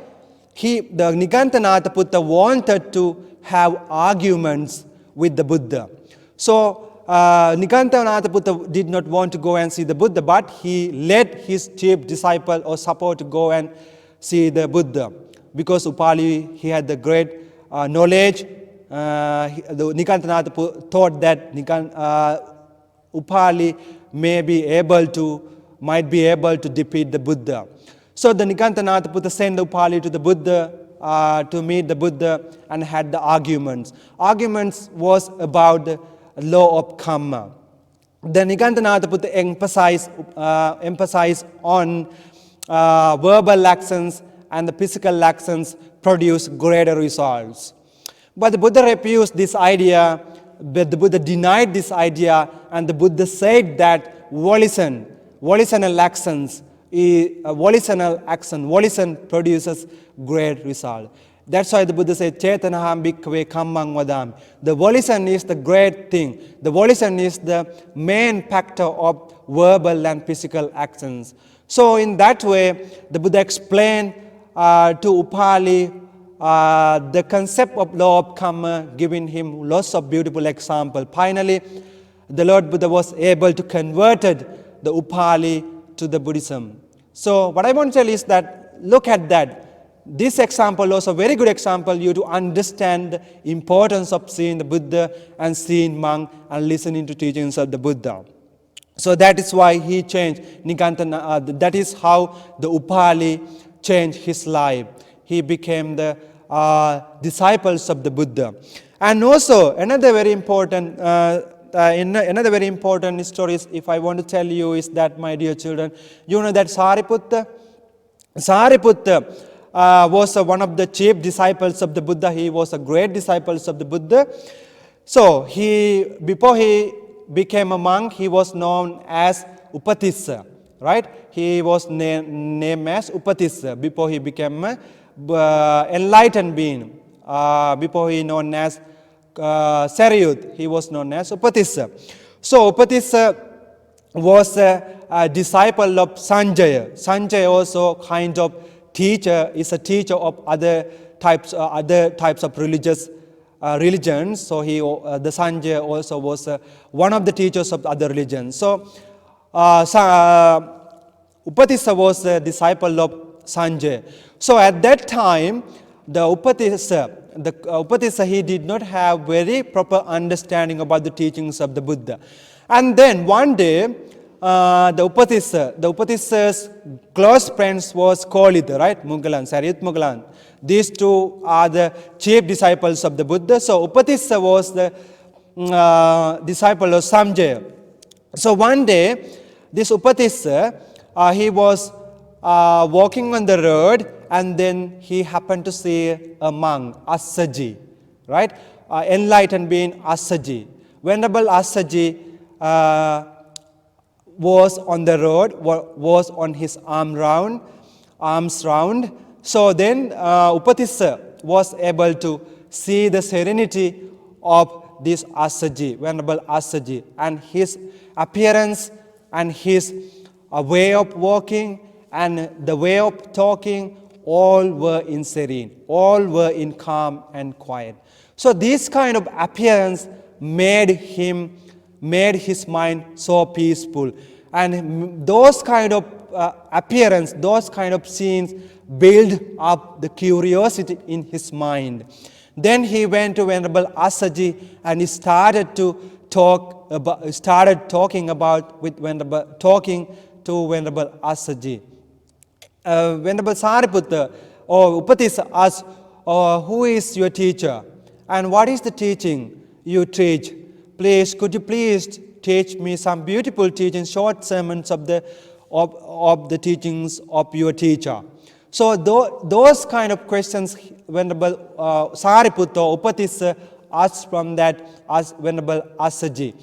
The Nigantanatha Buddha wanted to have arguments with the Buddha. So Nigantanatha Buddha did not want to go and see the Buddha, but he led his chief disciple or support to go and see the Buddha. Because Upali, he had the great knowledge, the Nigantanatha thought that Upali might be able to defeat the Buddha. So the Nigantanatha Buddha sent Upali to the Buddha to meet the Buddha and had the arguments. Arguments was about the law of karma. The Nigantanatha Buddha emphasized on verbal actions, and the physical actions produce greater results. But the Buddha refused this idea, but the Buddha denied this idea, and the Buddha said that volition produces great result. That's why the Buddha said, Chetanaham bhikkhave kammang vadami. The volition is the great thing. The volition is the main factor of verbal and physical actions. So in that way, the Buddha explained to Upali the concept of law of karma, giving him lots of beautiful examples. Finally, the Lord Buddha was able to convert the Upali to the Buddhism. So what I want to tell is that, look at that. This example was a very good example you to understand the importance of seeing the Buddha and seeing monk and listening to teachings of the Buddha. So that is why he changed. That is how the Upali changed his life. He became the disciples of the Buddha. And also another very important story is, if I want to tell you, is that, my dear children, you know that Sariputta was one of the chief disciples of the Buddha. He was a great disciple of the Buddha. So before he became a monk, he was known as Upatissa, right? He was named as Upatissa before he became an enlightened being. Before he known as Sariyut, he was known as Upatissa. So Upatissa was a disciple of Sanjaya. Sanjaya also kind of teacher, is a teacher of other types of religions. So the Sanjaya also was one of the teachers of other religions. So Upatissa was a disciple of Sanjaya. So at that time, the Upatissa, he did not have very proper understanding about the teachings of the Buddha. And then one day, the Upatissa's close friends was Kolita, right? Sariyut Mugalan. These two are the chief disciples of the Buddha. So Upatissa was the disciple of Samjaya. So one day, this Upatissa, he was walking on the road, and then he happened to see a monk, Assaji, right? Enlightened being Assaji. Venerable Assaji was on the road, was on his arms round. So then Upatissa was able to see the serenity of this Assaji, Venerable Assaji, and his appearance and his way of walking and the way of talking, all were in serene, all were in calm and quiet. So this kind of appearance made his mind so peaceful. And those kind of appearance, those kind of scenes build up the curiosity in his mind. Then he went to Venerable Assaji and he started to talking to Venerable Assaji. Venerable Sariputta or Upatissa asked, who is your teacher and what is the teaching you teach? Could you please teach me some beautiful teachings, short sermons of the teachings of your teacher? So those kind of questions Venerable Sariputta or Upatissa asked from that as Venerable Assaji.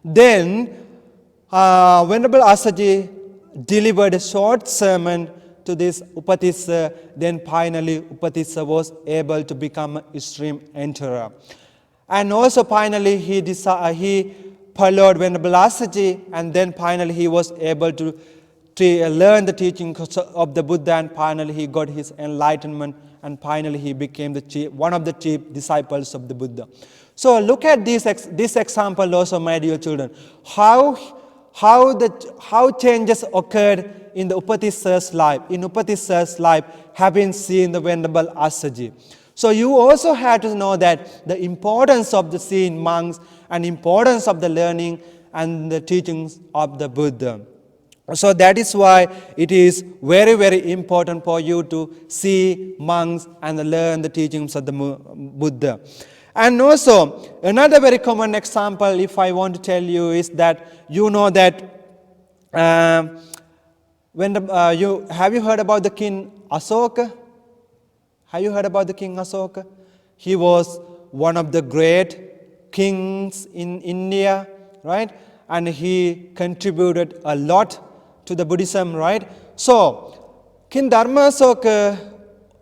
Then Venerable Assaji delivered a short sermon to this Upatissa. Then finally Upatissa was able to become an extreme enterer. And also finally he followed Venerable Assaji, and then finally he was able to learn the teaching of the Buddha, and finally he got his enlightenment, and finally he became one of the chief disciples of the Buddha. So look at this example also, my dear children, how changes occurred in the Upatissa's life. In Upatissa's life, having seen the Venerable Assaji. So you also have to know that the importance of the seeing monks and importance of the learning and the teachings of the Buddha. So that is why it is very, very important for you to see monks and learn the teachings of the Buddha. And also, another very common example, if I want to tell you, is that you know that have you heard about the king Ahsoka? Have you heard about the king Ahsoka? He was one of the great kings in India, right? And he contributed a lot to the Buddhism, right? So, King Dharma Ahsoka,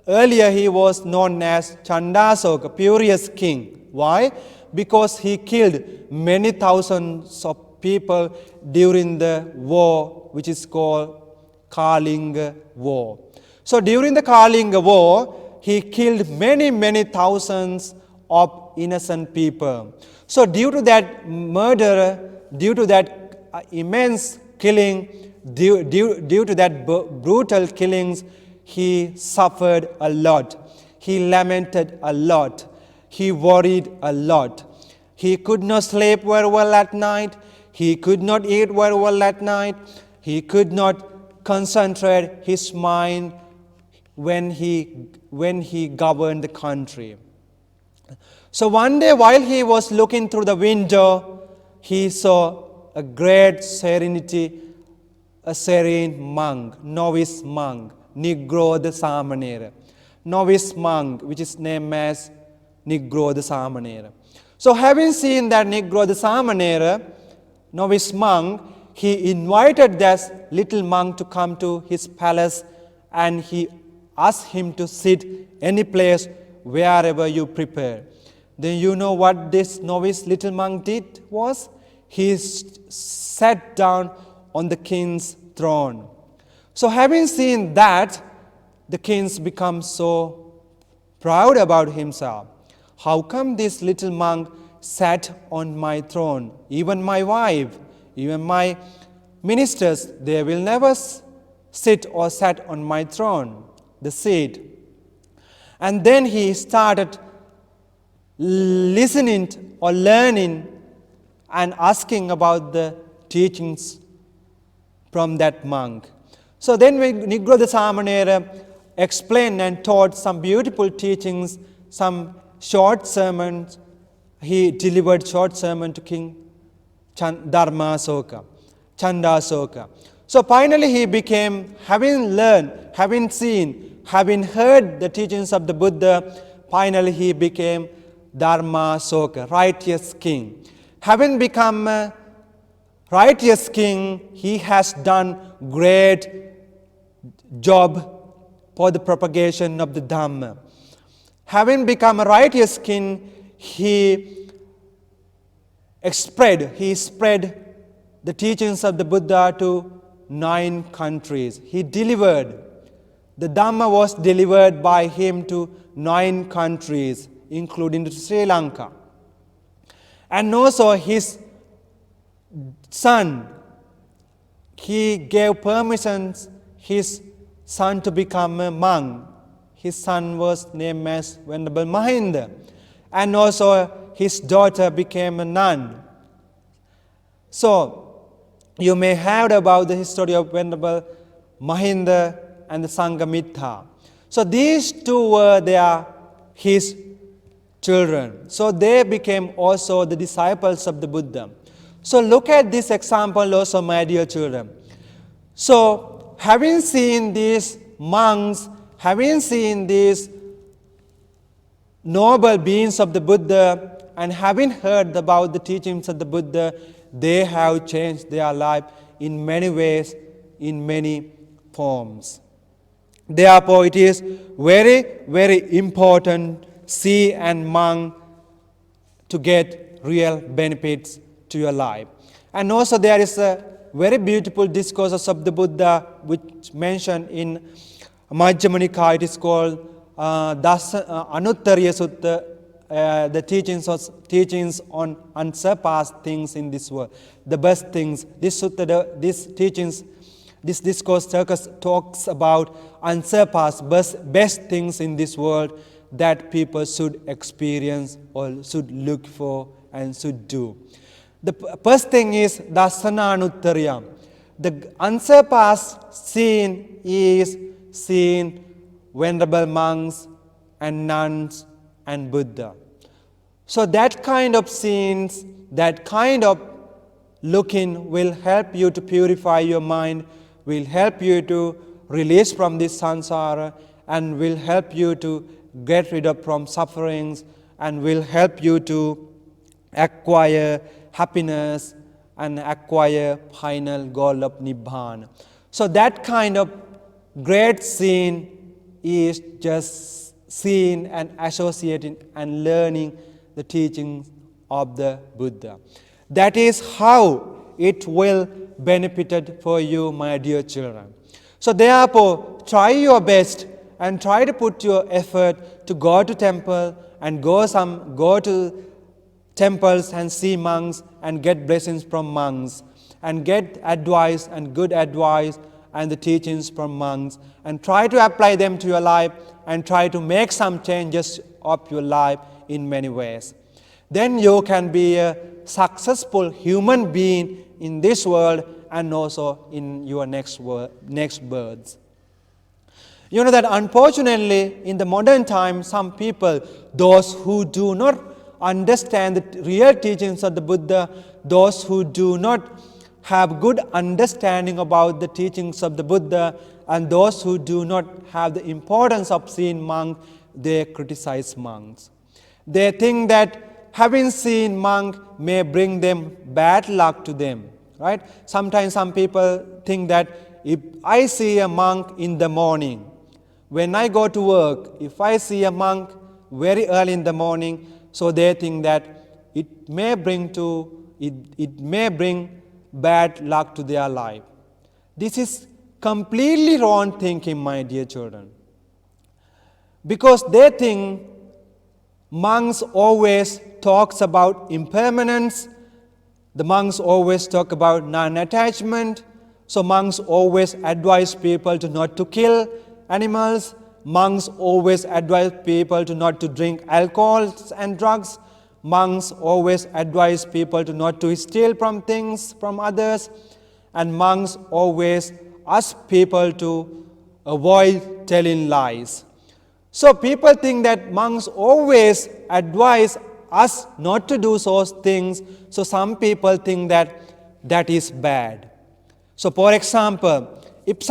earlier he was known as Chandasoka, furious king. Why? Because he killed many thousands of people during the war, which is called Kalinga War. So during the Kalinga War, he killed many thousands of innocent people. So due to that murder, due to that immense killing, due to that brutal killings, he suffered a lot. He lamented a lot. He worried a lot. He could not sleep very well at night. He could not eat very well at night. He could not concentrate his mind when he governed the country. So one day while he was looking through the window, he saw a great serenity, a serene monk, novice monk, Negro the Samanera. Novice monk, which is named as Negro the Samanera. So having seen that Negro the Samanera, novice monk, he invited that little monk to come to his palace, and he asked him to sit any place wherever you prepare. Then you know what this novice little monk did was? He sat down on the king's throne. So having seen that, the king becomes so proud about himself. How come this little monk sat on my throne? Even my wife, even my ministers, they will never sit or sat on my throne, the seat. And then he started listening or learning and asking about the teachings from that monk. So then when Negro the Samanera explained and taught some beautiful teachings, some short sermons, he delivered short sermon to King Dharma Ahsoka, Chanda Ahsoka. So finally he became, having learned, having seen, having heard the teachings of the Buddha, finally he became Dharma Ahsoka, righteous king. Having become a righteous king, he has done great job for the propagation of the Dhamma. Having become a righteous king, he spread the teachings of the Buddha to 9 countries. He delivered. The Dhamma was delivered by him to 9 countries, including Sri Lanka. And also his son, he gave permissions his son to become a monk. His son was named as Venerable Mahinda. And also his daughter became a nun. So you may have heard about the history of Venerable Mahinda and the Sanghamitha. So these two were his children. So they became also the disciples of the Buddha. So look at this example also, my dear children. So having seen these monks, having seen these noble beings of the Buddha, and having heard about the teachings of the Buddha, they have changed their life in many ways, in many forms. Therefore, it is very, very important see and monk to get real benefits to your life. And also there is a very beautiful discourses of the Buddha which mentioned in Majjhima Nikaya. It is called Anuttariya Sutta, the teachings on unsurpassed things in this world, the best things. This sutta, this teachings, this discourse talks about unsurpassed, best things in this world that people should experience or should look for and should do. The first thing is Dasananuttarya. The unsurpassed scene is seeing venerable monks and nuns and Buddha. So that kind of scenes, that kind of looking will help you to purify your mind, will help you to release from this samsara, and will help you to get rid of from sufferings, and will help you to acquire happiness and acquire final goal of Nibbana. So that kind of great scene is just seeing and associating and learning the teachings of the Buddha. That is how it will benefit for you, my dear children. So therefore, try your best and try to put your effort to go to temple and go to temples and see monks and get blessings from monks and get advice and good advice and the teachings from monks, and try to apply them to your life and try to make some changes of your life in many ways. Then you can be a successful human being in this world and also in your next births. You know that unfortunately in the modern time, some people, those who do not understand the real teachings of the Buddha, those who do not have good understanding about the teachings of the Buddha, and those who do not have the importance of seeing monks, they criticize monks. They think that having seen monk may bring them bad luck to them, right? Sometimes some people think that if I see a monk in the morning, when I go to work, if I see a monk very early in the morning, so they think that it may bring bad luck to their life. This is completely wrong thinking, my dear children. Because they think monks always talks about impermanence, the monks always talk about non-attachment, so monks always advise people to not to kill animals, monks always advise people to not to drink alcohol and drugs, monks always advise people to not to steal from things from others, and monks always ask people to avoid telling lies. So people think that monks always advise us not to do those things, so some people think that that is bad. So for example, if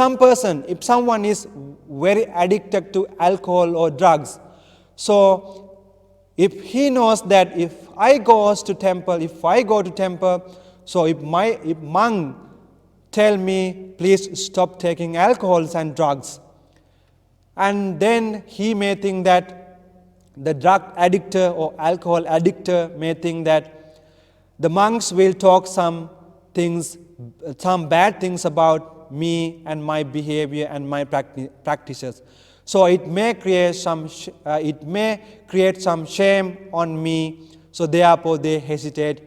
someone is very addicted to alcohol or drugs, so if he knows that if I go to temple, so if monk tell me, please stop taking alcohols and drugs, and then he may think that the drug addictor or alcohol addictor may think that the monks will talk some bad things about me and my behavior and my practices. So it may create some shame on me. So therefore they hesitate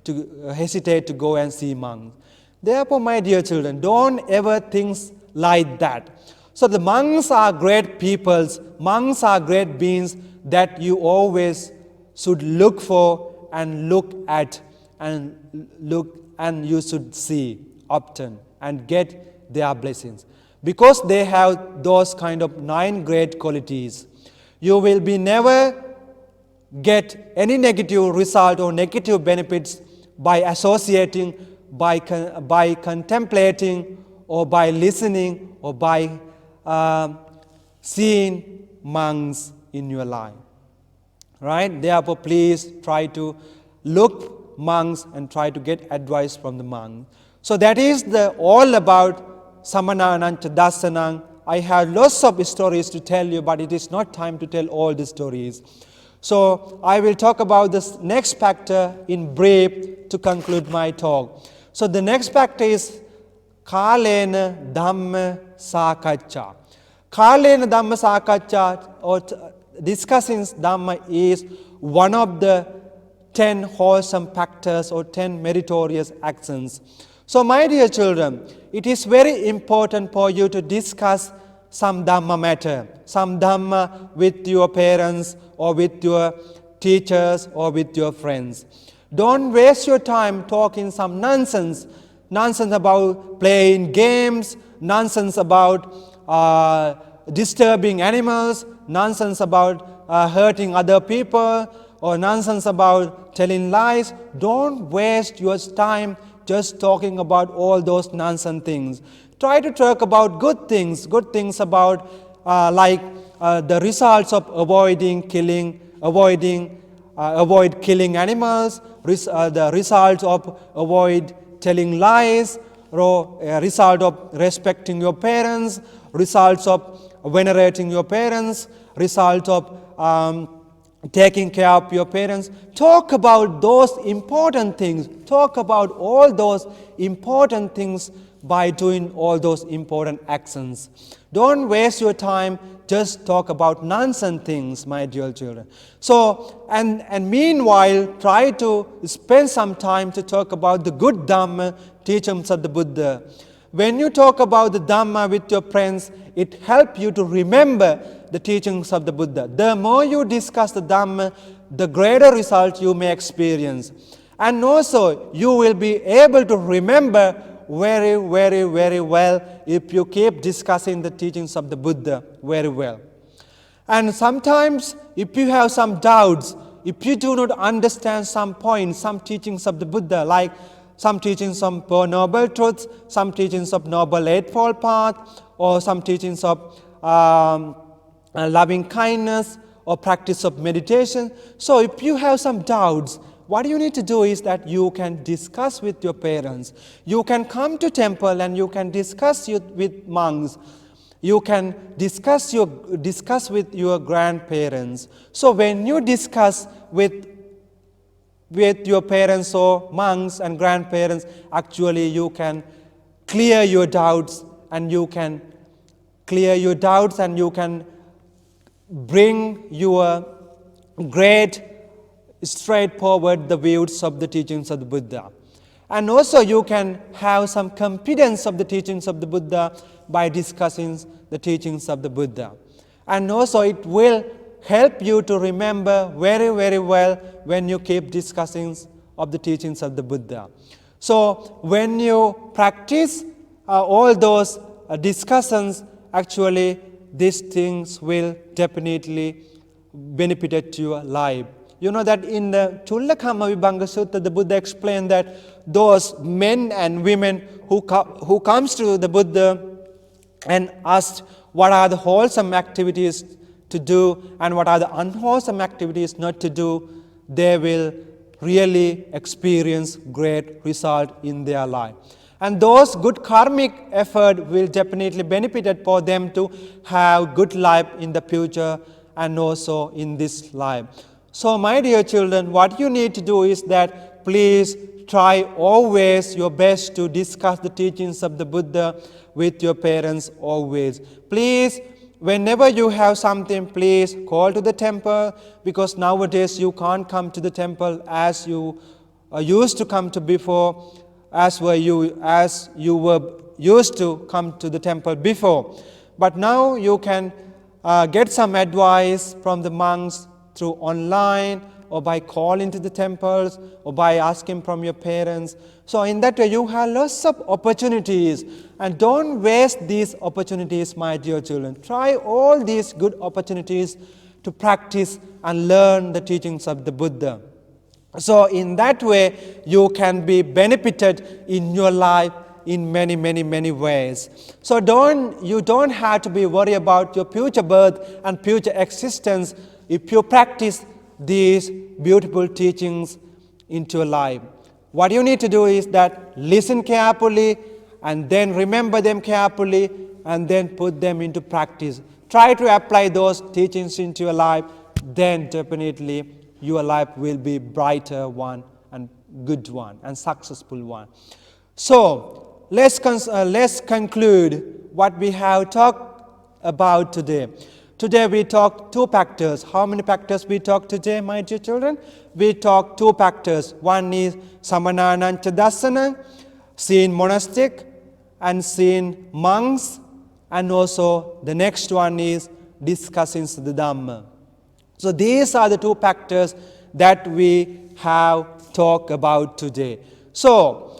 to go and see monks. Therefore, my dear children, don't ever think like that. So the monks are great peoples. Monks are great beings that you always should look for and look at and you should see often and get their blessings, because they have those kind of 9 great qualities. You will be never get any negative result or negative benefits by associating, by contemplating, or by listening, or by seeing monks in your life. Right? Therefore, please try to look monks and try to get advice from the monks. So that is all about Thammannagama Shantha. I have lots of stories to tell you, but it is not time to tell all the stories. So I will talk about this next factor in brief to conclude my talk. So the next factor is Kalena Dhamma Sakaccha. Kalena Dhamma Sakaccha, or discussing Dhamma, is one of the 10 wholesome factors or 10 meritorious actions. So my dear children, it is very important for you to discuss some Dhamma matter, some Dhamma with your parents or with your teachers or with your friends. Don't waste your time talking some nonsense about playing games, nonsense about disturbing animals, nonsense about hurting other people, or nonsense about telling lies. Don't waste your time just talking about all those nonsense things. Try to talk about good things about the results of avoid killing animals, the results of avoid telling lies, result of respecting your parents, results of venerating your parents, result of taking care of your parents. Talk about those important things. Talk about all those important things by doing all those important actions. Don't waste your time just talk about nonsense things, my dear children. So, and meanwhile, try to spend some time to talk about the good Dhamma teachings of the Buddha. When you talk about the Dhamma with your friends, it helps you to remember the teachings of the Buddha. The more you discuss the Dhamma, the greater result you may experience. And also, you will be able to remember very, very, very well if you keep discussing the teachings of the Buddha very well. And sometimes, if you have some doubts, if you do not understand some points, some teachings of the Buddha, like some teachings of Four Noble Truths, some teachings of Noble Eightfold Path, or some teachings of loving kindness, or practice of meditation. So if you have some doubts, what you need to do is that you can discuss with your parents. You can come to temple and you can discuss with monks. You can discuss with your grandparents. So when you discuss with your parents or monks and grandparents, actually you can clear your doubts, and you can bring your great straightforward the views of the teachings of the Buddha. And also you can have some confidence of the teachings of the Buddha by discussing the teachings of the Buddha. And also it will help you to remember very, very well when you keep discussing of the teachings of the Buddha. So when you practice all those discussions, actually these things will definitely benefit your life. You know that in the Thammannagama Vibhanga Sutta, the Buddha explained that those men and women who comes to the Buddha and asked what are the wholesome activities to do and what are the unwholesome activities not to do, they will really experience great result in their life. And those good karmic effort will definitely benefit for them to have good life in the future and also in this life. So my dear children, what you need to do is that please try always your best to discuss the teachings of the Buddha with your parents always. Please, whenever you have something, please call to the temple, because nowadays you can't come to the temple as you used to come to before, as you were used to come to the temple before. But now you can get some advice from the monks through online, or by calling to the temples, or by asking from your parents. So in that way you have lots of opportunities, and don't waste these opportunities, my dear children. Try all these good opportunities to practice and learn the teachings of the Buddha. So in that way you can be benefited in your life in many, many, many ways. So you don't have to be worried about your future birth and future existence if you practice these beautiful teachings into your life. What you need to do is that listen carefully and then remember them carefully and then put them into practice. Try to apply those teachings into your life, then definitely your life will be brighter one and good one and successful one. So let's conclude what we have talked about today. Today we talked 2 factors. How many factors we talked today, my dear children? We talked 2 factors. One is Samananancha Dassana, seeing monastic and seeing monks, and also the next one is discussing the Dhamma. So these are the 2 factors that we have talked about today. So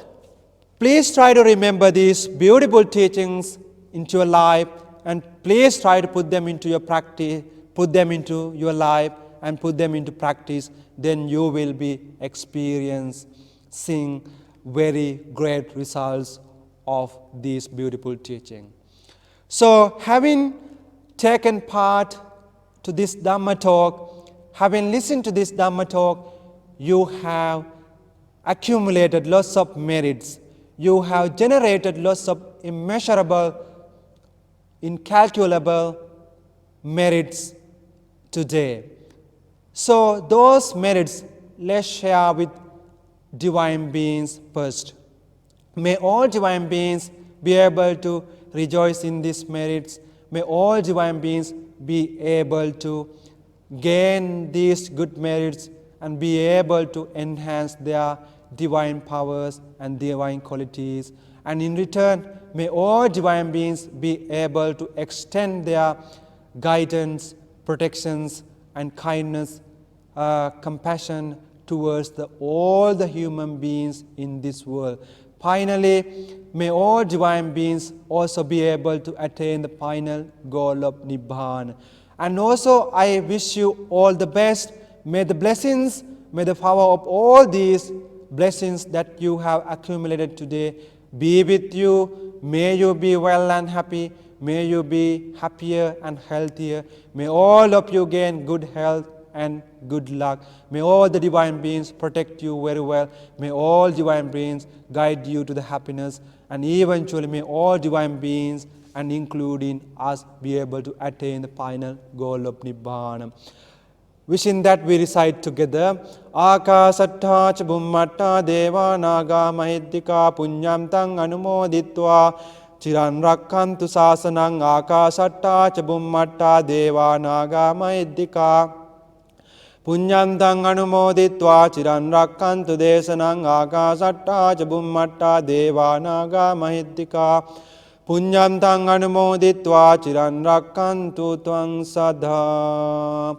please try to remember these beautiful teachings into your life, and please try to put them into your practice, put them into your life and put them into practice. Then you will be experiencing very great results of this beautiful teaching. So having taken part to this Dhamma talk, having listened to this Dhamma talk, you have accumulated lots of merits. You have generated lots of immeasurable, incalculable merits today. So those merits, let's share with divine beings first. May all divine beings be able to rejoice in these merits. May all divine beings be able to gain these good merits and be able to enhance their divine powers and divine qualities. And in return, may all divine beings be able to extend their guidance, protections, and kindness, compassion towards all the human beings in this world. Finally, may all divine beings also be able to attain the final goal of Nibbana. And also, I wish you all the best. May the blessings, may the power of all these blessings that you have accumulated today be with you. May you be well and happy. May you be happier and healthier. May all of you gain good health and good luck. May all the divine beings protect you very well. May all divine beings guide you to the happiness. And eventually may all divine beings, and including us, be able to attain the final goal of Nibbana. Wishing that we recite together. Akasatta ca bummatta deva naga mahiddhika punyam tang anumoditva chiran rakkantu sasanang. Akasatta ca bummatta deva naga mahiddhika punyam tang anumoditva chiran rakkantu desanang. Akasatta ca bummatta deva naga mahiddhika punyam tang anumoditva chiran rakkantu tvang sadha.